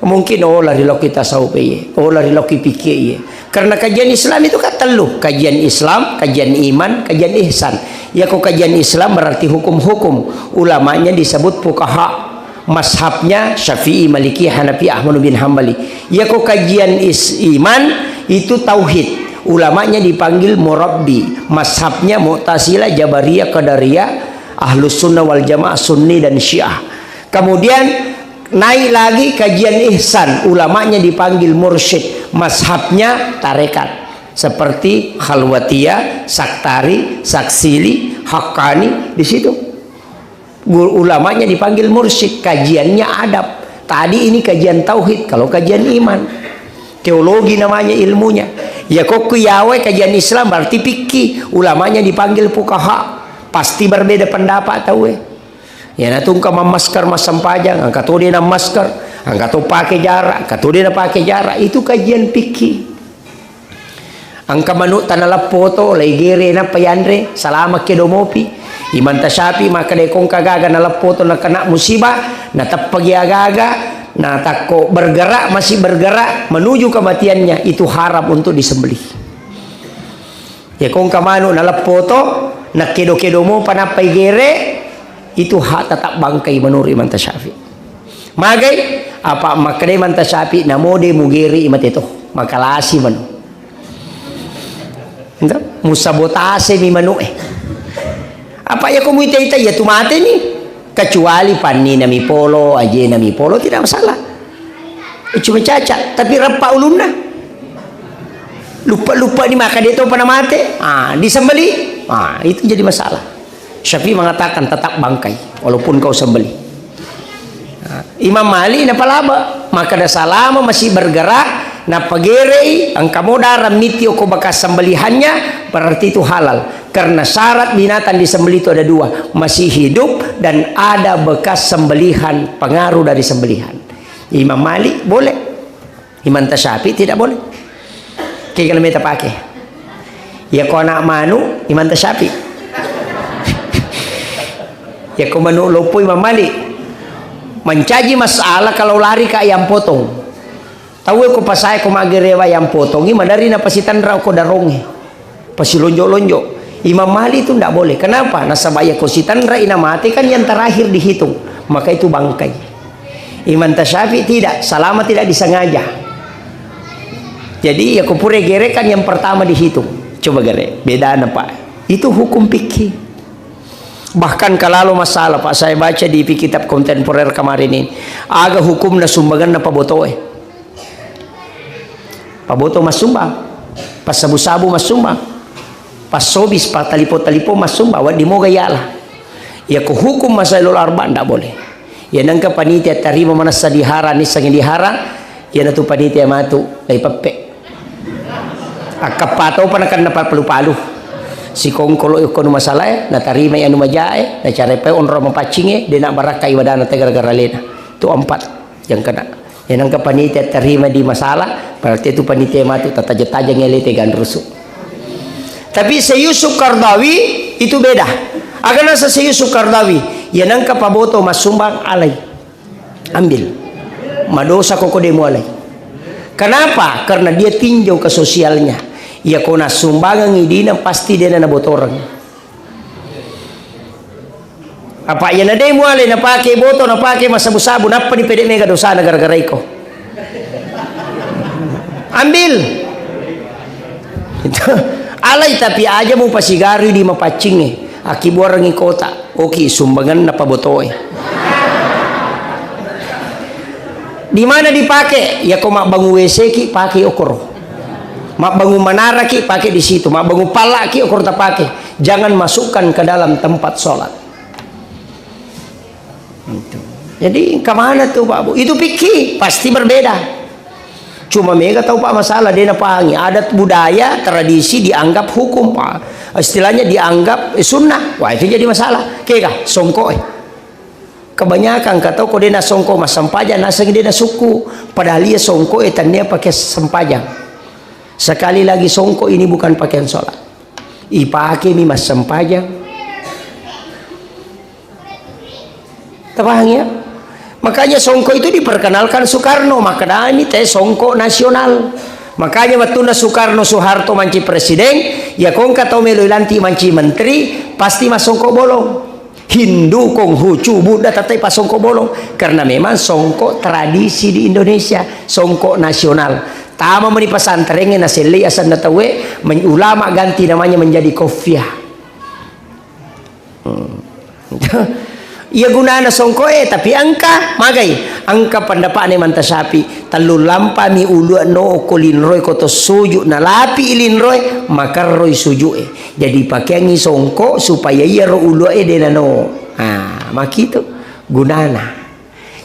Mungkin lari loki tasawuf ye, lari loki fikih ye. Karena kajian Islam itu kan telu, kajian Islam, kajian iman, kajian ihsan. Ya kok kajian Islam berarti hukum-hukum. Ulamanya disebut fuqaha. Mazhabnya Syafi'i, Maliki, Hanafi, Ahmad bin Hambali. Ya kok kajian iman itu tauhid. Ulamanya dipanggil murabbi. Mazhabnya Mu'tazilah, Jabariyah, Qadariyah, Ahlus Sunnah wal Jamaah, Sunni dan Syiah. Kemudian naik lagi kajian ihsan, ulamanya dipanggil mursyid, mazhabnya tarekat seperti Khalwatiyah, Saktari, Saksili, Haqqani. Di situ ulamanya dipanggil mursyid, kajiannya adab. Tadi ini kajian tauhid, kalau kajian iman teologi namanya ilmunya. Ya kok kuyawe kajian Islam berarti fikih, ulamanya dipanggil fuqaha. Pasti berbeda pendapat tahu ya natungka memasker masam pajang, angkat dia na masker, angkat pakai jarak, angkat dia na pakai jarak, itu kajian fikih. Angka manut tanala foto legere na payandre salama kedomopi iman tasyapi maka dekong kagaga na foto na kena musibah na tapagi agaga na takko bergerak masih bergerak menuju kematiannya, itu haram untuk disembelih. Ya kong kamano na foto na kedo-kedo mo panapai gere, itu hak tetap bangkai menurut Imam Tasyafi. Magai apa makade Imam Tasyafi na mode mugeri imat itu makalasi manu. Entah musabotase mi manu Apa ya kamu ita ya tumate ni kecuali panni nami polo aje nami polo tidak masalah. Cuma cacat tapi repa ulunna. Lupa di maka dia tahu pada mati. Disembeli. Itu jadi masalah. Syafi'i mengatakan tetap bangkai walaupun kau sembeli. Imam Malik na palaba maka da salama masih bergerak na pagerei ang kamodara mitio ko bakas sembelihannya berarti itu halal, karena syarat binatang disembeli itu ada dua, masih hidup dan ada bekas sembelihan, pengaruh dari sembelihan. Imam Malik boleh, Imam Tasyafi tidak boleh. Kaya kalau kita pakai ya kau nak manu Imam Tasyafi ya kau manu lopo Imam Malik mencaji masalah kalau lari ke ayam potong. Tahu ko pasay ko magirewa ayam potong ima dari na pasitan raw ko darongi pasilonjo-lonjo. Imam Malik itu tidak boleh. Kenapa? Nasabaya ko sitanra ina mati kan yang terakhir dihitung, maka itu bangkai. Imam Tasyafi tidak, selama tidak disengaja. Jadi ya kupure gere kan yang pertama dihitung. Coba gere, beda apa? Itu hukum fikih. Bahkan kalau masalah Pak, saya baca di kitab kontemporer kemarin ini, aga hukum na sumbangan na paboto paboto mas sumbang, pas sabu-sabu mas sumbang, pas sobis pas talipo-talipo mas sumbang, wadi mo gayalah. Ya ku hukum masailul arba ndak boleh. Ya nangka panitia tarima mana sadihara ni sangin dihara, ya natu panitia matu lai pepe. Akapato panakan dapat palu-palu. Si kongkolo ikon masalah na tarima anu majae na carepe onro mapacinge de nak barakai wadana tegara-gara lena. Itu 4 yang kena. Yang nangka panitia terima di masalah berarti itu panitia matu tataja-taja ngelete gan rusuk. Tapi Yusuf Qardawi itu beda. Agar nasa Yusuf Qardawi ya nangka paboto masumbang alai ambil madosa koko demo alai. Kenapa? Karena dia tinjau ke sosialnya. Ya kona sumbangan idina pasti dia na botorang. Apa ya na demo ale na pake boto na pake masabu-sabu napa ni pede mega dosa na gara-gara iko. Ambil. Itu alay tapi aja mo pasigaro di mapacing Aki buarang kota. Oke, sumbangan na pabotoy. Di mana dipakai? Ya kau mak bangun WC ki pakai okor. Mak bangun menara ki pakai di situ. Mak bangun pala ki okor tak pakai. Jangan masukkan ke dalam tempat sholat. Itu. Jadi kemana tuh Pak Bu? Itu pikir pasti berbeda. Cuma mega tahu Pak masalah dia napangi adat budaya tradisi dianggap hukum Pak. Istilahnya dianggap sunnah. Wah itu jadi masalah. Kega songko kebanyakan kata kau dia songko mas sampajan nasang dia suku padahal dia songko etannya pakai sampajan. Sekali lagi songko ini bukan pakaian sholat. Ipake mi mas sampajan. Terpaham ya? Makanya songko itu diperkenalkan Soekarno. Makanya ini teh songko nasional. Makanya waktu na Soekarno Soeharto manci presiden, ya kong kata melo lanti manci menteri, pasti mas songko bolong. Hindu, Konghucu, Buddha, tatai pas songko bolong. Karena memang songko tradisi di Indonesia, songko nasional. Tama meni pesantren na seli asan na tawe, ulama ganti namanya menjadi kofiah. Ia gunana songko tapi angka magai angka pendapat ne manta sapi talu lampa mi ulu no kolin roy koto suju na lapi ilin roy maka roy suju jadi pakai ngi songko supaya ia ro ulu dena no makito gunana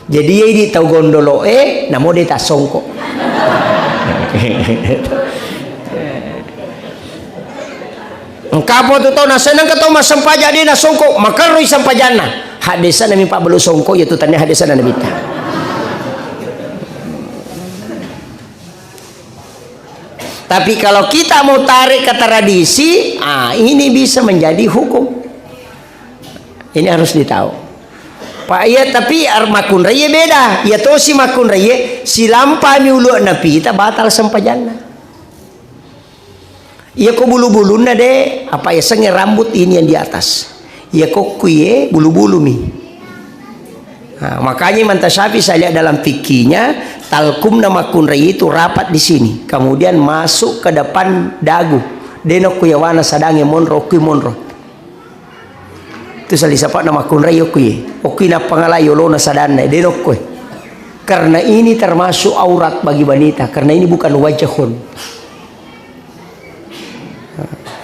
jadi ia di tau gondolo namo de ta songko kapo tu tau na senang katau masampaja de na songko maka roy sampajana hadesa nami pak belu songko yaitu tanya hadesa na nabita. Tapi kalau kita mau tarik ke tradisi, ini bisa menjadi hukum. Ini harus ditahu. Pak ya tapi makun raya beda. Ya to si makun raya si lampa mi ulu napi kita batal sampajana. Ya ko bulu-bulu na de apa ya senge rambut ini yang di atas. Ya kok kuye bulu-bulu mi. Makanya Imam Syafi'i saya lihat dalam fikihnya talkum nama kunrai itu rapat di sini, kemudian masuk ke depan dagu. Denok kuyawana sadange monro kuy monro. Itu sali sapa nama kunrai kuye. Okuy na pangalayo lo na sadanne denok kuy. Karena ini termasuk aurat bagi wanita, karena ini bukan wajahun.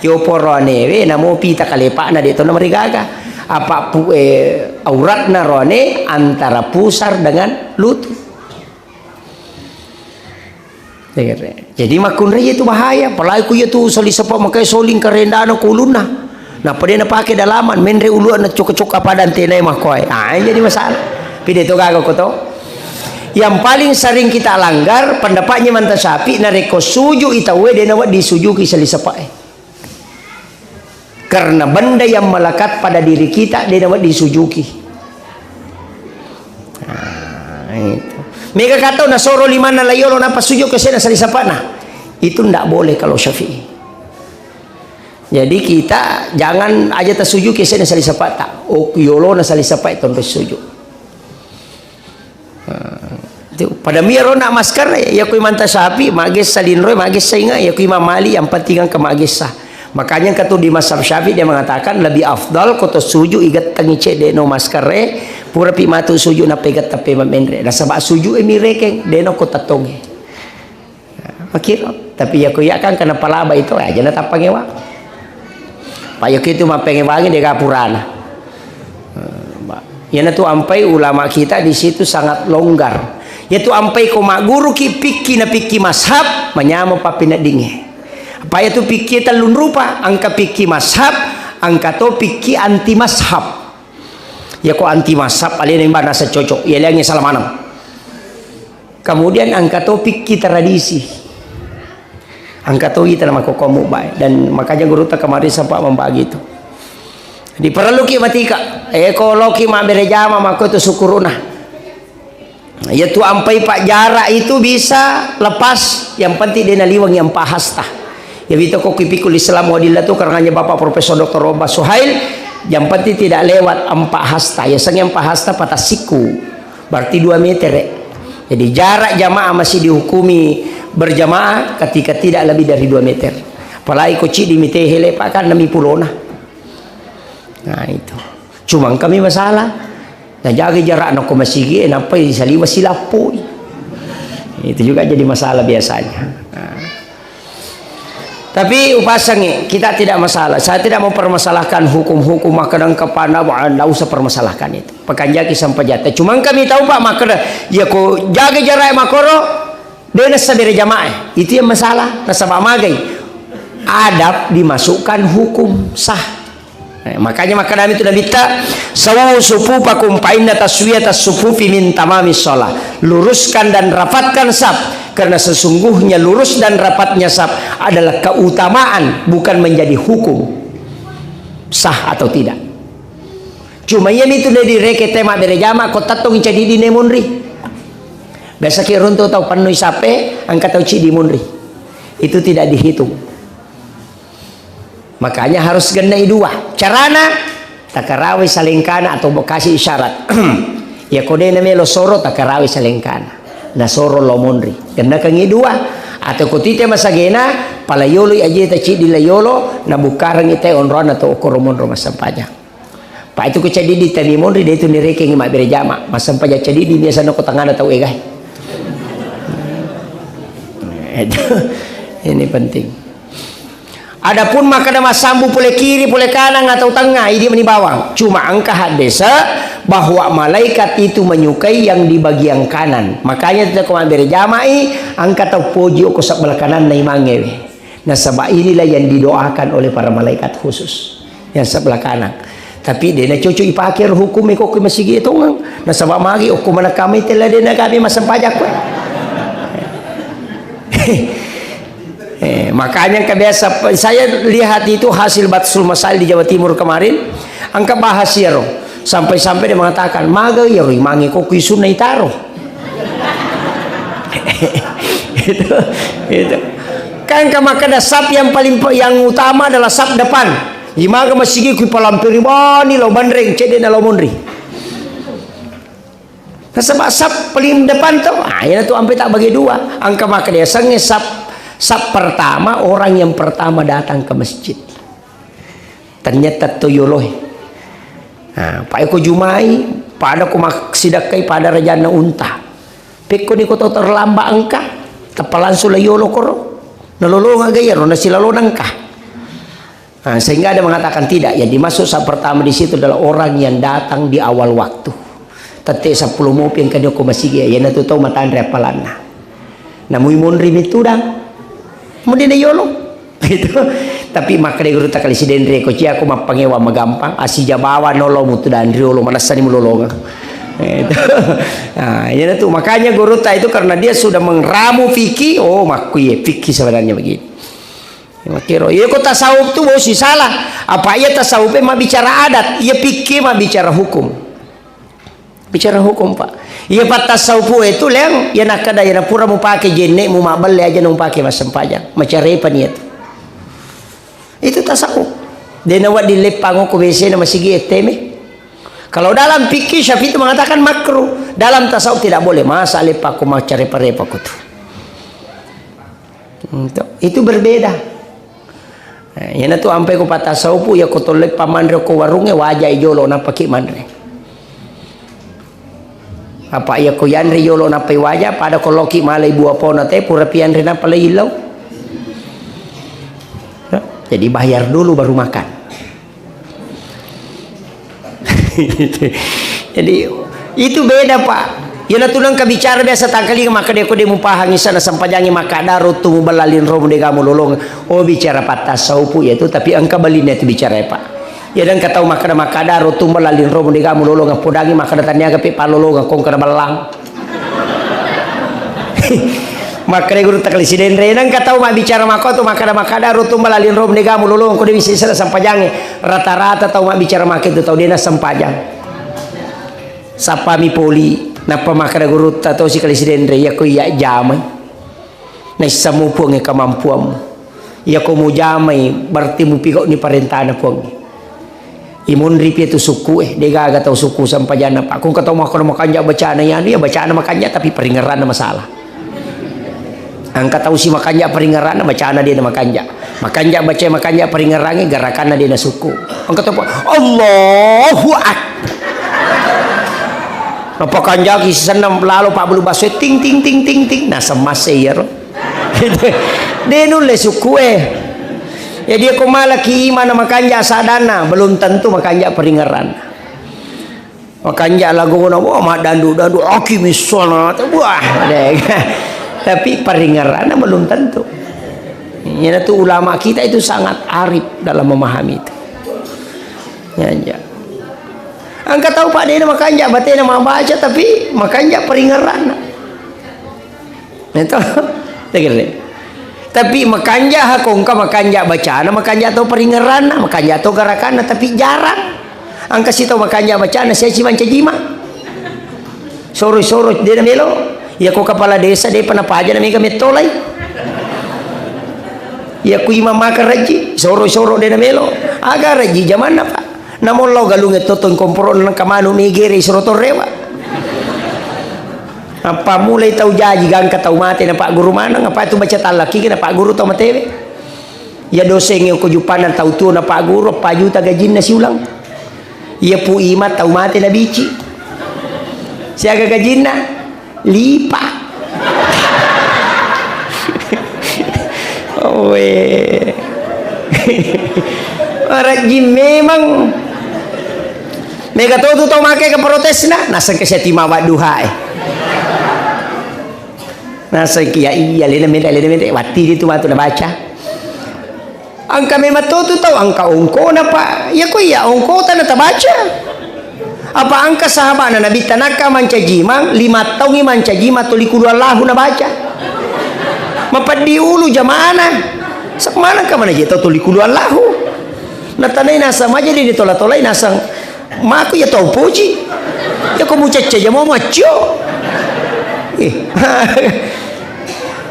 Yo porone we namo pita kalepa na dito na marigaga apa aurat na rone antara pusar dengan lutut. Jadi makunri itu bahaya apalagi ku itu soli sapa makai soling karendana kuluna na pade na pake dalaman menre uluan na cok-cok apa dan tenai makoy jadi masalah pide to gago ko to. Yang paling sering kita langgar pendapatnya Imam Syafi'i na reko suju itawe denawa disujuki sali sapa karena benda yang melekat pada diri kita dia dapat disujuki. Itu. Mega kata na soro lima na layolo na pasujuk ke sana sali sapana. Itu ndak boleh kalau Syafi'i. Jadi kita jangan aja tersujuk ke sana sali sapata. Yolo na sali sapa itu tersujuk. Itu pada miro na masker ya ku Imam Syafi'i mages salinroy mages sainga ya ku Imam Mali yang penting ke magesa. Makanya kata di mazhab Syafi'i dia mengatakan lebih afdal koto suju igat tangice de no maskare pura pi matu suju na pegat tape mamendre da sabak suju mirekeng de no kota tonge. Makiro tapi ya kuya kan kana palaba itu aja na tapangewa. Payo kitu mapengewangi de kapurana. Ya na tu ampai ulama kita di situ sangat longgar. Yaitu ampai koma guru ki pikki na pikki mazhab menyamo papina dinge. Apa itu pikir telun rupa angka pikir mazhab angka to pikir anti mazhab ya kok anti mazhab alih yang mana secocok ya liangnya salah mana kemudian angka to pikir tradisi angka to kita nama kokomu baik dan makanya guru tak kemarin sempat membagi itu di perlu ki matika kalau ki mak berjama maka itu syukuruna ya tu ampai pak jarak itu bisa lepas yang penting dia naliwang yang pahas tah. Ya itu kok pikul Islam wadillah tu karangannya Bapak Profesor Dr. Robah Suhail. Yang penting tidak lewat 4 hasta. Ya sang 4 hasta patah siku. Berarti 2 meter. Jadi jarak jamaah masih dihukumi berjamaah ketika tidak lebih dari 2 meter. Apalagi koci di mitehele pak kan nami pulona. Nah itu. Cuma kami masalah. Nah jaga jarak nak masih apa saliwa silapo. Itu juga jadi masalah biasanya. Tapi upasang kita tidak masalah. Saya tidak mempermasalahkan hukum-hukum makanan kepada tidak usah permasalahkan itu. Pekanjaki sampai jatuh. Cuma kami tahu pak makanan ya ko jaga jarak makoro dia sabere jamaah. Itu yang masalah. Nasabah magai. Adab dimasukkan hukum sah. Makanya maka Nabi itu minta sawu sufufakum fa inna taswiyatas sufufi min tamamis shalah. Luruskan dan rapatkan saf karena sesungguhnya lurus dan rapatnya saf adalah keutamaan bukan menjadi hukum sah atau tidak. Cuma yang itu dari reke tema berjama kota tong jadi di nemunri. Biasa kira untuk tahu penuh sape angkat tahu di munri. Itu tidak dihitung. Makanya harus gendai 2 carana takarawi salingkana atau bekasi isyarat ya kode namanya lo soro takarawi salingkana na soro lo mondri ganda kangi 2 atau kotite masagena palayolo aja taci di layolo na bukarang ite onron atau okoromondro masampajang pak itu kecadi di tani mondri dia itu nireke ngi mak berjama masampajang cadi di biasa no kotangan atau egay ini penting. Adapun makanan masambu pule kiri pule kanan atau tengah ini meni bawang. Cuma angka hadesa bahwa malaikat itu menyukai yang di bagian kanan. Makanya tidak kau ambil jamai angka tau poji ko sebelah kanan nai mangewe. Nah sebab inilah yang didoakan oleh para malaikat khusus yang sebelah kanan. Tapi dia nak cucu ipakir hukum kok masih gitu ngang. Nah sebab magi aku mana kami telah dia nak kami masam pajak. Makanya kebiasa saya lihat itu hasil Batsul Masail di Jawa Timur kemarin angka bahas ya roh sampai-sampai dia mengatakan maga ya roh mangi kok isun na itaro itu kan kemakada sab yang paling yang utama adalah sab depan imaga masih ku palampiri bani lo bandreng cede na lo mondri sebab sab paling depan tuh ya tuh sampai tak bagi 2 angka makada sange sab pertama orang yang pertama datang ke masjid ternyata toyoloh pak eko jumai pada ku sidakai pada rajana unta peko ni koto terlamba angka tepalan sulayolo koro nalolong agaya ro nasilalo nangka sehingga ada mengatakan tidak yang dimaksud sab pertama di situ adalah orang yang datang di awal waktu tete 10 mopi yang kadyo ko masigi ya natuto matandre apalana namui monri mitudang kemudian dia yolo gitu tapi makanya guru tak kali si dendre ko cia aku mapangewa magampang asija bawa nolo mutu dan riolo manasani mulolonga itu nah ini tuh makanya guru tak itu karena dia sudah mengramu fikih makuye fikih sebenarnya begini makiro ya kok tasawuf tuh sih salah apa ya tasawuf mah bicara adat ya fikih mah bicara hukum pak iya pat tasawuf itu leng ya nak kada ya pura mau pakai jenne mau mabal aja nung pakai masam pajang macarepan itu tasawuf dia nawat di lepang ko bese na masigi eteme kalau dalam fikih Syafi'i itu mengatakan makruh dalam tasawuf tidak boleh masa lepak ko macarepa-repa ko tuh itu berbeda ya na tu ampai ko pat tasawuf ya ko tolep pamandre ko warunge wajah ijolo na pakai mandre apa ya ko yanri yolo na pay wajah pada koloki malay buah po na te pura pian rin na pala ilaw jadi bayar dulu baru makan jadi itu beda pak ya natulang kabicara biasa tangkali maka dia ko dia mupahangi sana sampajangi maka darut tu balalin rom de gamu lolong bicara patas saupu yaitu tapi angka balina itu bicara pak ya dan kata makada rotum balalin romo de gamu lolo ngapodangi makada tanya gape palolo ngakong kada balang makada guru takali siden renang kata mak bicara mako tu makada rotum balalin romo de gamu lolo ngko de bisa sampajange rata-rata tau mak bicara mak itu tau dena sampajang sapami poli napa makada guru tato si kali siden re ya ko ya jamai na samupu nge kamampuamu Ya ko mo jamay berarti mo piko ni parentana po. Imun ripi itu suku dia gak tahu suku sampai jana pak. Kung kataw mo ako na makanya bacaan na yan, ya bacaan na makanya tapi peringaran na masalah. Ang kataw si makanya peringaran na bacaan na dia na makanya. Makanya baca makanya peringaran garakan na dia na suku. Ang kataw po Allahu Akbar. Napakanja kisan na lalo pa bulu baso ting ting ting ting ting nasa masayero. Dia nulis suku ya dia kumalaki iman makanya sadana belum tentu makanya peringaran makanya lagu na wah dandu aki misalnya wah tapi peringaran belum tentu ya itu ulama kita itu sangat arif dalam memahami itu ya angkat tahu pak dia makanya batin nama baca tapi makanya peringaran itu tapi makanya hakongka makanya bacana makanya atau peringaran makanya atau garakan tapi jarang angka situ makanya bacana saya cuma cajima soro dia melo ya ko kepala desa dia pernah paja namanya kami tolai ya ku imam makar raji soro dia melo agar raji zaman apa namun lo galunget toton komporo nang kamano migiri soro torrewa apa mulai tahu jaji gang tahu mati na pak guru mana ngapa itu baca talaki kena pak guru tahu mati ya doseng yang kujupanan tahu tu na pak guru pajuta gajin na siulang ya pu imat tahu mati na bici siaga gajin na lipa owe orang jin memang mega tu tahu make ke protes na nasa ke setima waduha nasa kia iya lena menda wati itu waktu na baca angka memang tu tahu angka ongko na pak ya ko iya ongko ta na baca apa angka sahabat na nabi tanaka mancajimang 5 tahun mancajima tulikulu Allah na baca mapadi ulu jamana sak mana ka mana jeta tulikulu Allah na tanay nasa maja di tola-tolay nasang maku ya tahu puji ya ko mucaca jamo macho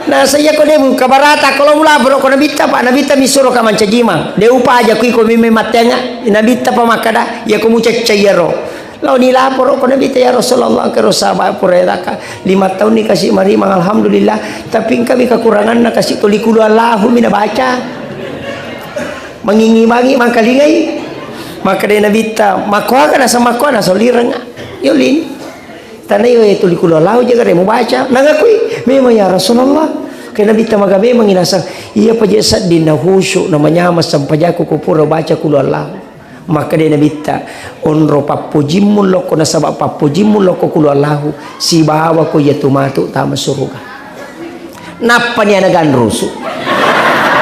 nah saya ko dia kabarata kalau mula bro ko nabita pak nabita misuro ka mancajima de upa aja ko mime matenga nabita pa makada ya ko mucaca yaro law ni lapor ko nabita ya Rasulullah ke sahabat pureda ka 5 tahun ni kasih marimang alhamdulillah tapi kami kekurangan na kasih tulikulu Allahu mina baca mangingi-mangi mangkalingai maka dia nabita makwa kana sama makwa na solirang yulin tanay itu tulikulu Allah jaga dia mau baca nangakui memang ya Rasulullah kaya nabita magabe manginasang iya pajasad din na husu namanya mas sampajaku kupura baca kulu Allah maka dia nabita onro papujimun loko na sabab papujimun loko kulu Allah si bawa ko yatumatu tama suruga napa niya naganrusu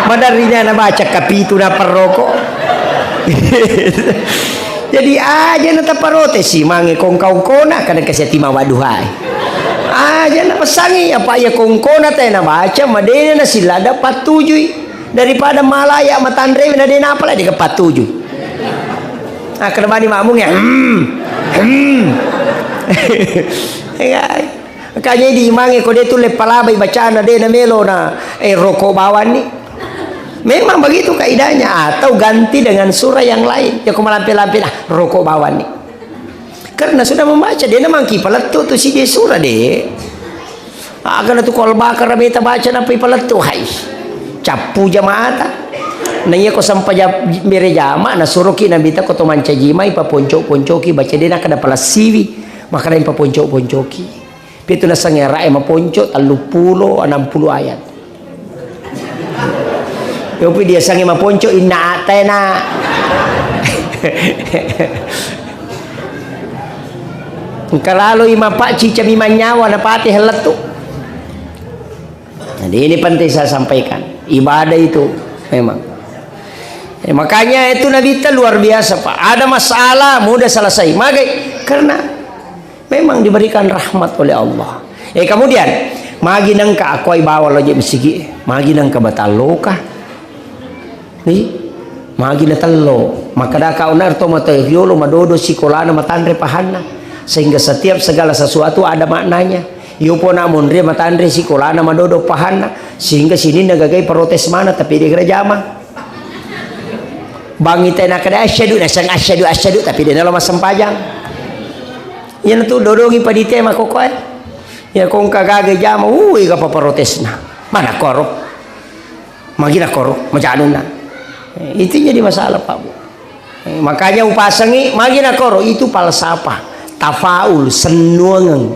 madarinya na baca kapitu na paroko jadi aja na taparote si mange kong kaungkona kada kasi tima waduhay aja na pasangi apa ya kongkona tayo na baca madena na sila dapat tujuy daripada malaya matandre na din apala di ka patujuy kada ba ni mamong ya kanya di mange ko detu le palabay baca na din na melo na roko bawan ni memang begitu kaidahnya atau ganti dengan surah yang lain ya kumalampir-lampir rokok bawah nih karena sudah membaca dia namang kipaletu tu si dia surah deh akan tu kol bakar beta baca napi paletu hai capu jamaata nanya ko sampai mere jama na suruh ki nabi ta ko to mancajimai pa ponco-poncoki baca dia nak ada pala siwi maka lain pa ponco-poncoki pitu na sangera ma ponco 30 60 ayat Yopi dia sangi maponco inna atena. Kalau ima pak cica mima nyawa na pati heletu. Jadi ini penting saya sampaikan. Ibadah itu memang. Makanya itu Nabi kita luar biasa pak. Ada masalah mudah selesai. Magai karena memang diberikan rahmat oleh Allah. Kemudian magi nang ka akoy bawal aja mesigi. Magi nang ka bataloka. Nih, magi na talo, maka da kaunar to matayolo madodo sikolana matandre pahana, sehingga setiap segala sesuatu ada maknanya. Iyo po na monre matandre si kulana madodo pahana sehingga sini nagagay protes mana tapi di gereja mah. Bangita na kada asyadu tapi di dalam sempajang. Yan tu dodongi padite makokoy. Ya kung kagagay jama uy ka protes na. Mana koro? Magina koro, majanun na. Itu jadi masalah Pak Bu. Makanya upasangi magina koro itu palsapa, tafaul, senungang,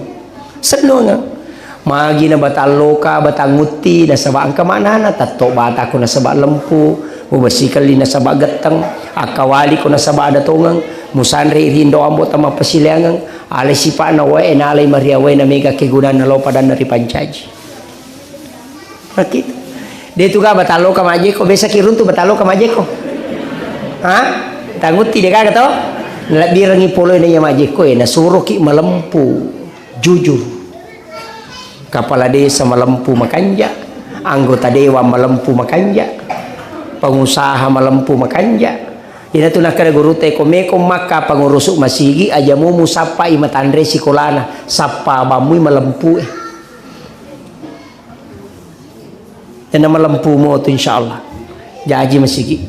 magina bataloka, batanguti, nasaba ang kamanana, tato bata ko nasaba lempu, mubasikali nasaba gatang, akawali ko nasaba adatungang, musanri rindo ambo tama pasiliangang, alay sipa na wae, nalay Maria wae na mega kigunan na lopadan na ripancaji. Makita. Dito ka batalo ka majeko besa kirun tu batalo ka majeko. Ha? Tanguti dia kagak to? Birangi poloy na majeko nasuruh ki malempu jujur. Kepala desa malempu makanja, anggota dewan malempu makanja, pengusaha malempu makanja. Ina tu nakada guru te komeko maka pangurusuk masigi aja mu musapa imatandre sikolana sapa bamui malempu nama lempu mo tu insyaallah jaji masigi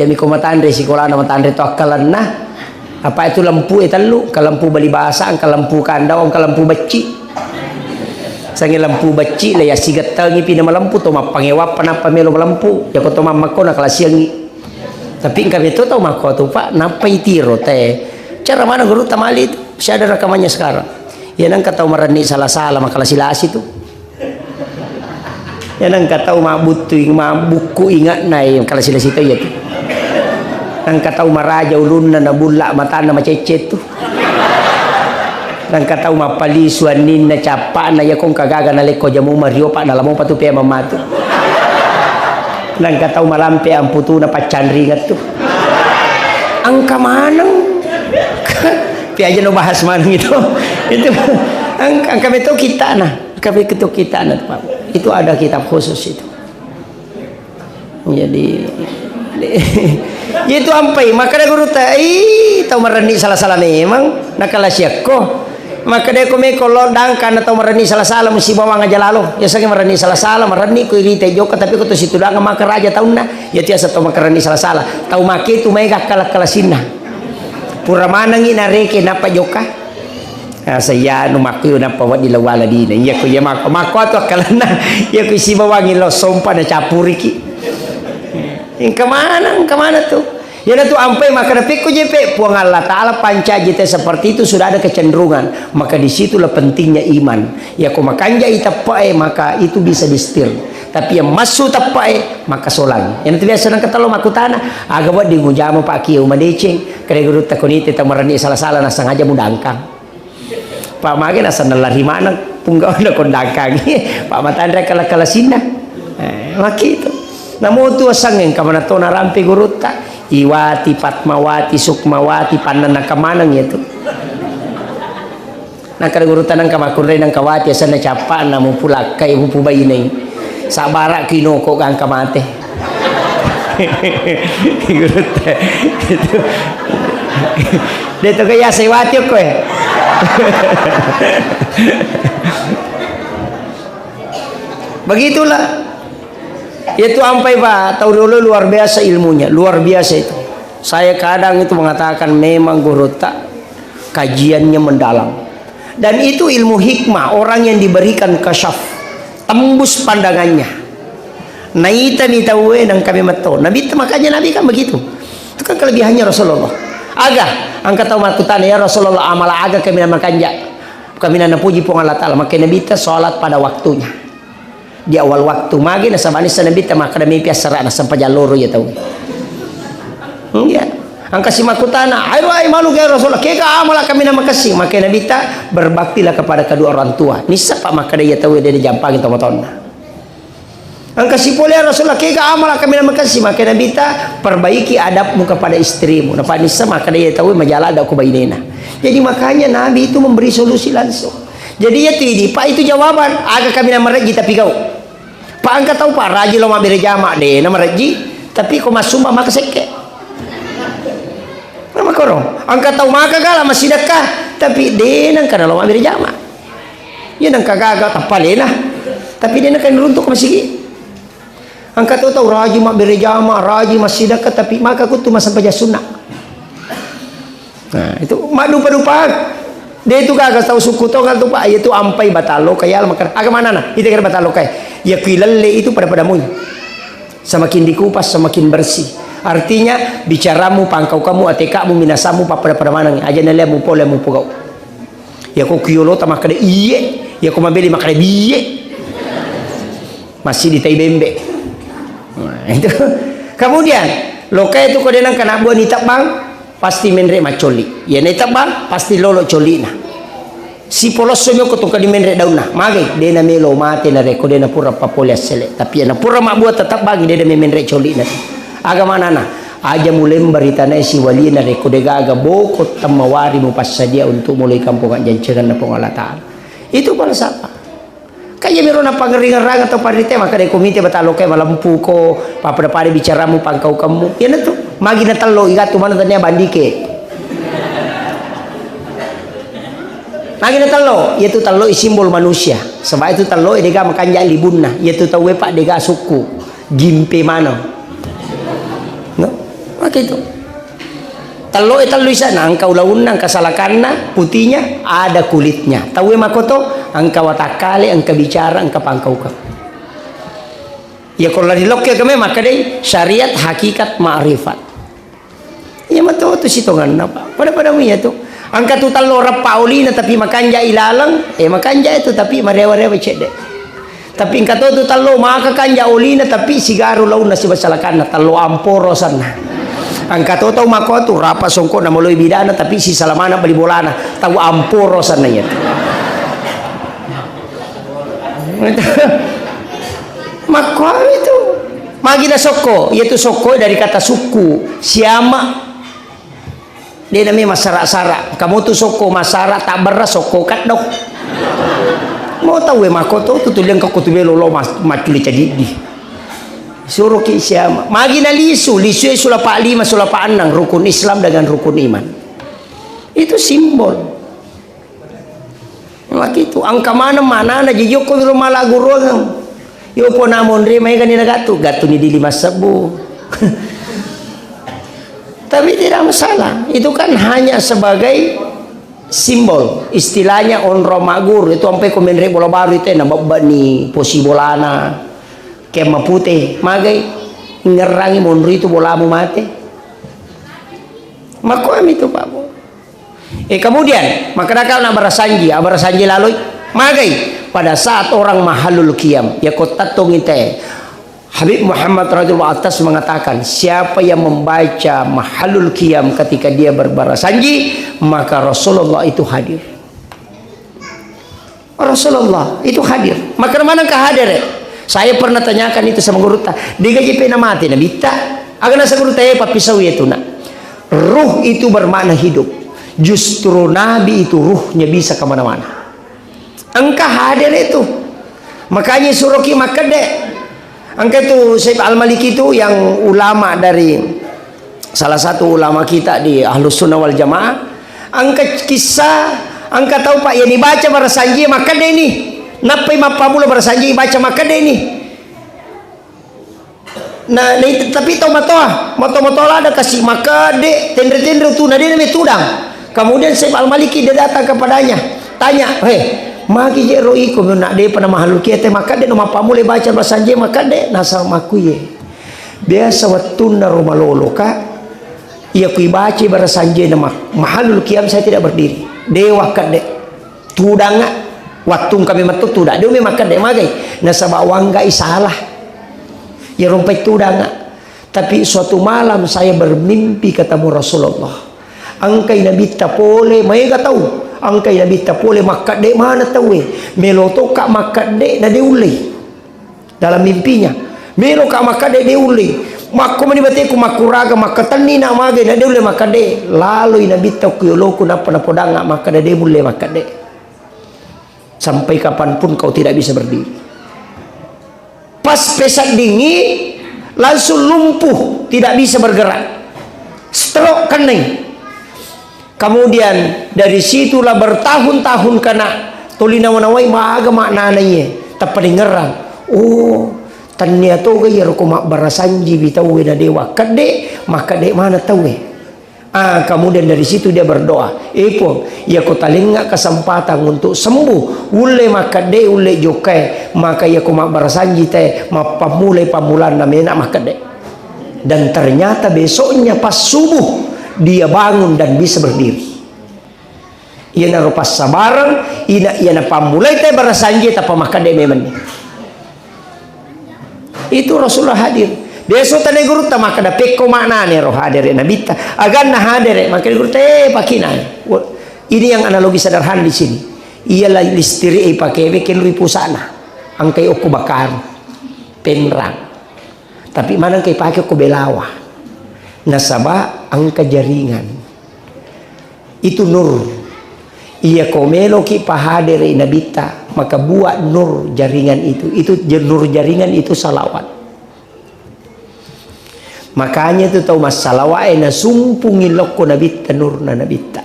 ya mi ko matandre sikola na matandre to akalan na apa itu lempu etalu ka lempu bali bahasa ang ka lempu kandau ang ka lempu bacci sangi lempu bacci le ya sigat tangi pina malempu to mapangewap na pamelo lempu ya ko to mamako na kala siangi tapi kami to to mako to Pak napa itiro teh cara mana guru tamali saya ada rekamannya sekarang ya nang kata marani salah-salah makala silasi tu ya nang katau mabutu buku ingat nai kalau sila situ ya tu nang katau maraja ulun na bulak mata na macecet tu nang katau mapali suanin na capa na ya kong kagaga na leko jamu mario pak dalam patu pe mamatu nang katau malampe amputu na pacan ringat tu angka manang pi aja no bahas manang itu angka betul kita nah kami ketuk kita nah Pak itu ada kitab khusus itu jadi itu ampai maka dia guru tai tau marani salah-salah memang nakala siakko maka dia kome kalau dangkan atau marani salah-salah mesti bawa aja lalu ya sange marani salah-salah marani ku irite joka tapi ku tu situ danga maka raja tauna ya tiasa tau marani salah-salah tau make tu mega kala-kalasinna pura manangi nareke napa joka saya numaku na pawat di lawala di na iya ko ya mako to kalana iya ko si bawangi lo sompa na capuri ki yang kemana tuh ya tu ampai maka dapat ko jepe puang Allah Taala panca jite seperti itu sudah ada kecenderungan maka disitulah pentingnya iman ya ko makanja itapae maka itu bisa distil tapi yang masuk tapae maka solang yang itu biasa nang katalo makutana aga buat di ngujamo Pak Kieu madeceng kare guru takonite tamarani salah-salah na sengaja mudangkang Pak Mage na sanalari mana punggaw na kondakang Pak Matandra kala-kala sina maki itu namo tu asangeng kamana to narampi guruta Iwati Patmawati Sukmawati panan nakamanang itu nakara gurutan nang kamakurre nang kawati asa na capa na mupulak kay mupubay nay sabara kinoko kang kamate guruta itu dito kaya sa Iwati ko begitulah itu sampai Pak tahu dulu luar biasa ilmunya luar biasa itu saya kadang itu mengatakan memang guru tak kajiannya mendalam dan itu ilmu hikmah orang yang diberikan kasyaf tembus pandangannya naita nita we nang kami mato nabi makanya nabi kan begitu itu kan kelebihannya Rasulullah aga angkat tahu makutan ya Rasulullah amala aga kami makanja kami nana puji pun Allah Taala maka nabi ta salat pada waktunya di awal waktu magi na sabani sa nabi ta maka dami piasara na sampai jalur ya tahu ya angka si makutana ay malu kay Rasulullah kaya ka amala kami na makasih maka nabi ta berbaktilah kepada kedua orang tua nisa pak maka dia tahu dia dijampangin tomaton angka si pole Rasulullah kaya ka amala kami na makasih maka nabi ta perbaiki adabmu kepada istrimu napa nisa maka dia tahu majalah ada ku bainena jadi makanya nabi itu memberi solusi langsung jadi ya tidi pak itu jawaban agak kami nama reji tapi kau pak angkat tahu pak raji lo mabere jamak deh nama reji tapi kau masumba maka seke nama korong angkat tahu maka gala masih dekat tapi deh nang karena lo mabere jamak Yan ang kagaga tapalin na. Tapi dia nak kena runtuk masih. Angkat tahu raji mak berjama, raji masih dekat tapi maka aku tu masa baca sunnah. Nah, itu mak dupa-dupa. Dia itu kagak tahu suku tu kan tu pak, itu ampai batalo kaya makan. Agak mana nah? Itu kira batalo kaya. Ya kilale itu pada-padamu. Semakin dikupas semakin bersih. Artinya bicaramu, pangkau kamu, atekamu, minasamu pada mana aja nalai mu pole mu pugau. Ya kau kiolo tamak kada iye, ya kau mabeli makada biye. Masih di taibembe. Nah, itu. Kemudian lokai itu kau denang kena buat nitak bang pasti menre macoli. Ya nitak bang pasti lolo coli nah. Si polos sonyo ko tungkad di menre daun nah. Magi dia na melo mate na reko dia na pura papolia sele. Tapi na pura mak buat tetap bagi dia na menre coli nah. Agama nana aja mulai berita na si wali na reko dega aga bokot tamawari mo pas sadia untuk mulai kampungan jancengan na pengalatan. Itu falsafah. Kaya meron na pangringan-rang atau parite maka dari komite batalo kay malampu ko papada bicaramu pangkau kamu. Yan na to. Magi na talo igato man tanya bandike. Magi na talo, yaitu talo simbol manusia. Sebab itu talo dega makanja libun na, yaitu tawe pak dega suku. Gimpe mana. No? Maka itu. Talo talo sana angkau launang kasalakanna putihnya ada kulitnya. Tawe makoto angka watakale angka bicara angka pangkau ka. Ya kalau dilokya kami maka deh syariat hakikat ma'rifat. Ya mato tu sitongan napa. Pada munya tu. Angka tu talo rapaulina tapi makanja ilalang makanja itu tapi marewa-rewa cede. Tapi angka tu talo maka kanja ulina tapi sigaru launa si basalakan talo amporo sana. Angka tu tahu mako tu rapa songko na moloi bidana tapi si salamana bali bolana tahu amporo sana ya. Mako itu magina soko yaitu soko dari kata suku siama dia namanya masara-sara kamu tuh soko masara tak beras soko kat dok mau tahu mako tu tulian kau tu belo lo maculi jadi suruh ki siama magina lisu sula pak 5 sula pak 6 rukun Islam dengan rukun iman itu simbol. Lagi itu angka mana na jijok ko rumah lagu rogang. Yo po namon re may kanina gato ni di 5,000. Tapi tidak masalah. Itu kan hanya sebagai simbol. Istilahnya onro magur itu sampai komen re bola baru itu na babba ni posibolana. Kema putih magai ngerangi monro itu bolamu mate. Makuam itu Pak Bu. Kemudian maka nak barasanji lalu magai pada saat orang mahalul qiyam ya kotatong ite Habib Muhammad radhiyallahu atas mengatakan siapa yang membaca mahalul qiyam ketika dia berbarasanji maka Rasulullah itu hadir. Rasulullah itu hadir. Maka mana hadir? Saya pernah tanyakan itu sama guru ta. Digaji pena mati na bita. Agana sa guru tayo papisaw ito na. Ruh itu bermakna hidup. Justru Nabi itu ruhnya bisa kemana-mana. Engkau hadir itu. Makanya suruh ki makade. Engkau itu Syekh Al-Maliki itu yang ulama dari salah satu ulama kita di Ahlus Sunnah wal Jamaah. Engkau kisah, engkau tahu Pak yang dibaca barasanji makade ini. Napai mapamula barasanji baca makade ini. Nah, tapi tahu motolah ada kasih makade tendre-tendre tu nade name tudang. Kemudian Syekh Al-Maliki dia datang kepadanya, tanya, magi je roi ko nak de pana mahalul kiate makade no mapamule baca basanje makade nasal makuye. Biasa wattuna romalolo ka. Ia ku baca barasanje na mahalul qiyam saya tidak berdiri. Dewa kade. Tudang wattung kami matu tudak. Dia makade magai nasaba wangga isalah. Ya rompet tudang. Tapi suatu malam saya bermimpi ketemu Rasulullah. Angkai nabi tapole maiga tahu angkai nabi tapole makade mana tahu meloto kak makade na deule dalam mimpinya melo kak makade deule makko mani bate ku makuraga makatani na mage na deule makade lalu nabi takyolo ku na podanga makade deule makade sampai kapanpun kau tidak bisa berdiri pas pesak dingin langsung lumpuh tidak bisa bergerak stroke kening. Kemudian dari situlah bertahun-tahun kena Tuli nawanaway maaga maknanay tapaningaran. Oh, tanya to gaya ko barasanji bitaw na dewa. Kade, makade mana tawe. Kemudian dari situ dia berdoa. Ipong, ya ko talinga kesempatan untuk sembuh. Ule makade ule jokai, maka ya ko barasanji teh mapamulai pamulan namena makade. Dan ternyata besoknya pas subuh dia bangun dan bisa berdiri. Ia naruh pas sabarang, ia na pamulai teh barasanji tapa makade memang. Itu Rasulullah hadir. Besok tadi guru ta maka dapet ko makna nih roh hadir nabi ta agan na hadir maka guru teh pakinai. Ini yang analogi sederhana di sini. Ialah listiri pakai bikin ribu sana. Angkai aku bakar penrang. Tapi mana kai pakai aku belawa. Nasaba angka jaringan. Itu nur. Ia komelo ki pahadir nabi ta maka buat nur jaringan itu. Itu nur jaringan itu salawat. Makanya itu tahu masalah na sumpungin loko nabita nur na nabita.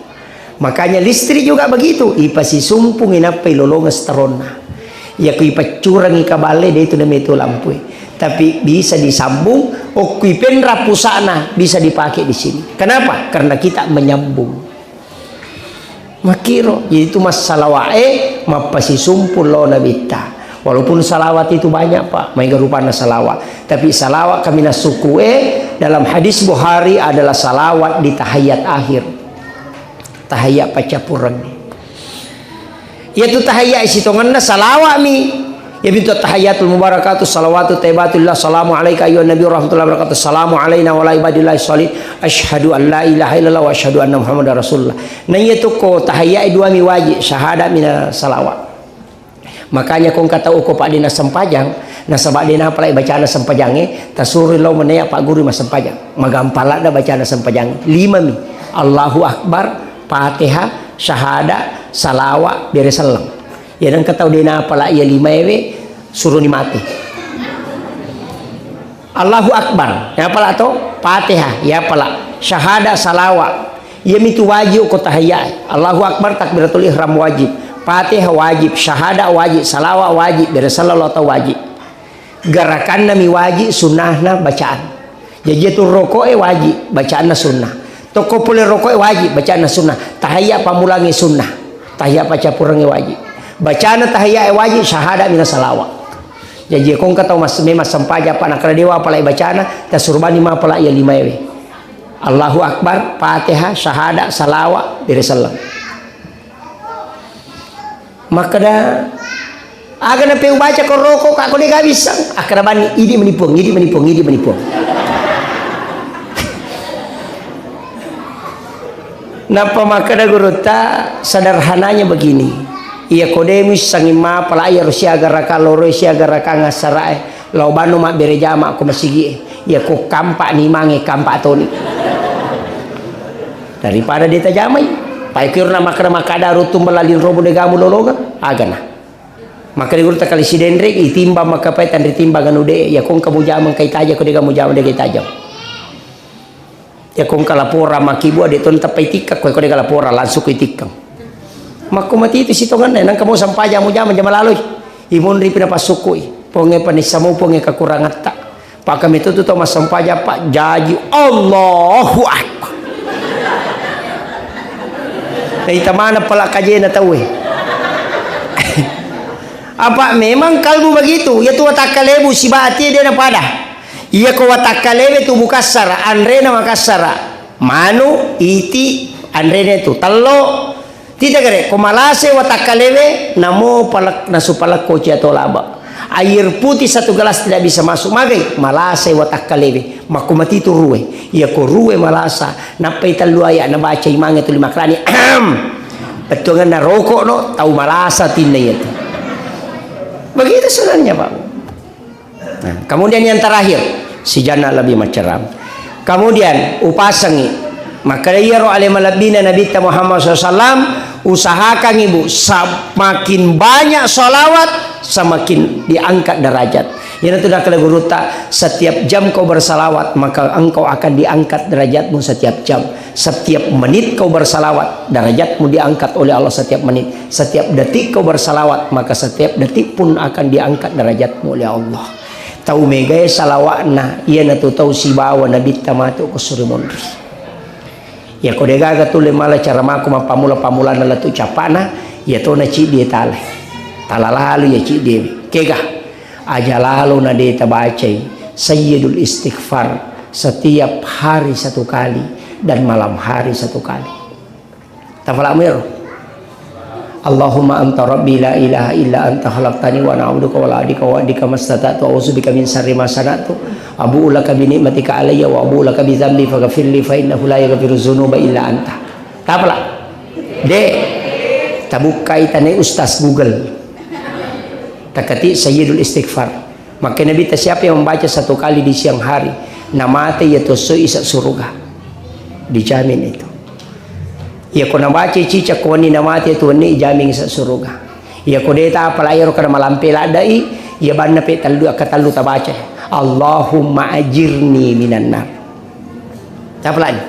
Makanya listrik juga begitu. Ipa si sumpungin apa ilolongas terona. Ya ku ipa curang ikabale dia itu namanya itu lampu. Tapi bisa disambung. O ku ipenra pusana bisa dipakai di sini. Kenapa? Karena kita menyambung. Makiro itu masalah mapa si sumpung lo nabita. Walaupun salawat itu banyak pak, mereka rupanya salawat. Tapi salawat kami nasuku dalam hadis Bukhari adalah salawat di tahiyat akhir, tahiyat pacapurang. Yaitu tahiyat isitonganna salawat mi. Ya bintu tahiyatul mubarakatuh salawatu taibatullah salamu alaika ayyuhan nabi rahmatullahi wabarakatuh salamu alaina wa ala ibadillah sholih asyhadu an la ilaha illallah wa asyhadu anna muhammadar rasulullah. Nah itu ko tahiyat dua mi wajib syahadat mina salawat. Makanya kong kata uko pak dina sempajang nasabak dina apalai bacaan sempajangnya tasuri lo menaya pak guru mas sempajang magampala da bacaan sempajang 5 mi Allahu Akbar Fatihah syahada salawat beres salam ya dan kata dina apalai ya 5 ewe suruh ni mati Allahu Akbar ya apalai to Fatihah ya apalai syahada salawat ya mitu wajib uko tahiyat Allahu Akbar takbiratul ihram wajib Fatihah wajib, syahada wajib, salawat wajib, beresalawat wajib. Gerakan nami wajib, sunnahna bacaan. Jadi itu rokok wajib, bacaan sunnah. Toko boleh rokok wajib, bacaan sunnah. Tahiyat pamulangi sunnah. Tahiyat pacapurangi wajib. Bacaan tahiyat wajib, syahada mina salawat. Jadi kong kata mas memang sampaja panak dewa apalai bacaan, tasurbani ma apalai ya 5 ewe. Allahu Akbar, Fatihah, syahada, salawat, beresalawat. Maka dah agak na peu baca ko rokok kako dia gak bisa akraban ini menipung napa maka dah guru ta sederhananya begini ia kodemis sangima pala ia rusia garaka loro sia garaka ngasarae laubanu mak bereja mak ko masigi ia ko kampak ni mange kampak toni daripada dia tajamai paikirna makada rutum melalin robo de gamu lologa agana maka di gurta kali sidendrek itimba maka paitan ditimba ganude ya kong kamu jaman kai taja ko de gamu jaman de kai tajam ya kong kalapora makibu ade ton tapai tikak ko de kalapora langsung ko tikam makko mati itu sitongan nang kamu sampai jamu jaman jamalaloy imun ri pina pasukui ponge panisamu ponge kakurangan tak pak kami itu to mas sampai pak jaji Allahu Akbar kita mana pala kajian tahu apa memang kalbu begitu ya tu watakalebu si bati dia na pada iya ko watakalebe tu bukassara andre na makassara manu iti andre na tu tallo tidak kare ko malase watakalebe namo palak nasupalak ko cia tolaba air putih 1 gelas tidak bisa masuk magai malase watakalebe makumati tu ruwe ya ko ruwe malasa napai taluaya na baca imange tu 5 krani betul kan na rokok no tahu malasa tinai itu begitu sebenarnya Pak. Nah, kemudian yang terakhir si jana lebih macam kemudian upasangi maka dia roh alim labina Nabi Muhammad SAW usahakan ibu semakin banyak sholawat semakin diangkat derajat Yan itu dah guruta, setiap jam kau bersalawat maka engkau akan diangkat derajatmu setiap jam. Setiap menit kau bersalawat, derajatmu diangkat oleh Allah setiap menit. Setiap detik kau bersalawat, maka setiap detik pun akan diangkat derajatmu oleh Allah. Tahu megay salawatna, iyan na tahu si bawa nabi tamatu ko surimondri. Ya kau degaga tu lemala cara maku mapamula na latu capana, ya to na ci dia tale. Talalalu ya ci dia. Kega aja lalu na dia tabacai sayyidul istighfar setiap hari satu kali dan malam hari satu kali. Tafalamir. Allahumma anta rabbi la ilaha illa anta khalaqtani wa ana abduka wa la adika wa adika mastata'tu wa a'udzubika min syarri ma sana'tu abu'u laka bi ni'matika alayya wa abu'u laka bi dhanbi faghfir li fa innahu la yaghfiru dzunuba illa anta. Tapala. De tabukai tanai ustaz Google. Takati sayyidul istighfar. Maka Nabi siapa yang membaca satu kali di siang hari, namate yaitu isa surga. Dijamin itu. Ya ko nabaca cica ko ni namate tu ni jamin sa surga. Ya ko deta palayer kana malampela dai, ya banna pe tallu akatalu tabaca. Allahumma ajirni minan nar. Tapalan.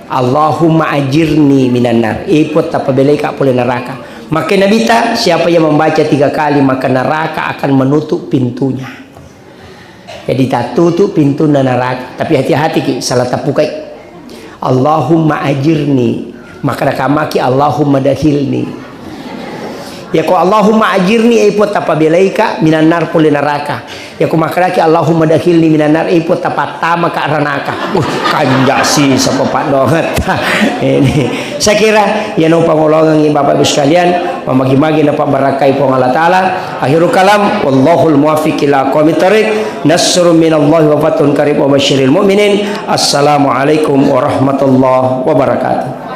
Allahumma ajirni minan nar. Ipot tapabelay ka pula neraka. Maka Nabi ta siapa yang membaca 3 kali maka neraka akan menutup pintunya. Jadi tak tutup pintu neraka. Tapi hati-hati ki salah tapukai. Allahumma ajirni maka nakamaki Allahumma dahilni. Ya ko Allahumma ajirni ipot tapabelaika minan nar puli neraka. Ya ko makaraki Allahumma dahilni minan nar ipot tapatama ka ranaka. Kanja si sa papadongat. Ini saya kira yan ang pangulongan ng Bapak Ibu sekalian, mamagi-magi na pabarakai po ng Allah Ta'ala. Akhirul kalam, wallahul muwafiq ila aqwamit thariq. Nasrun minallahi wa fathun qarib wa basyiril mu'minin. Assalamualaikum warahmatullahi wabarakatuh.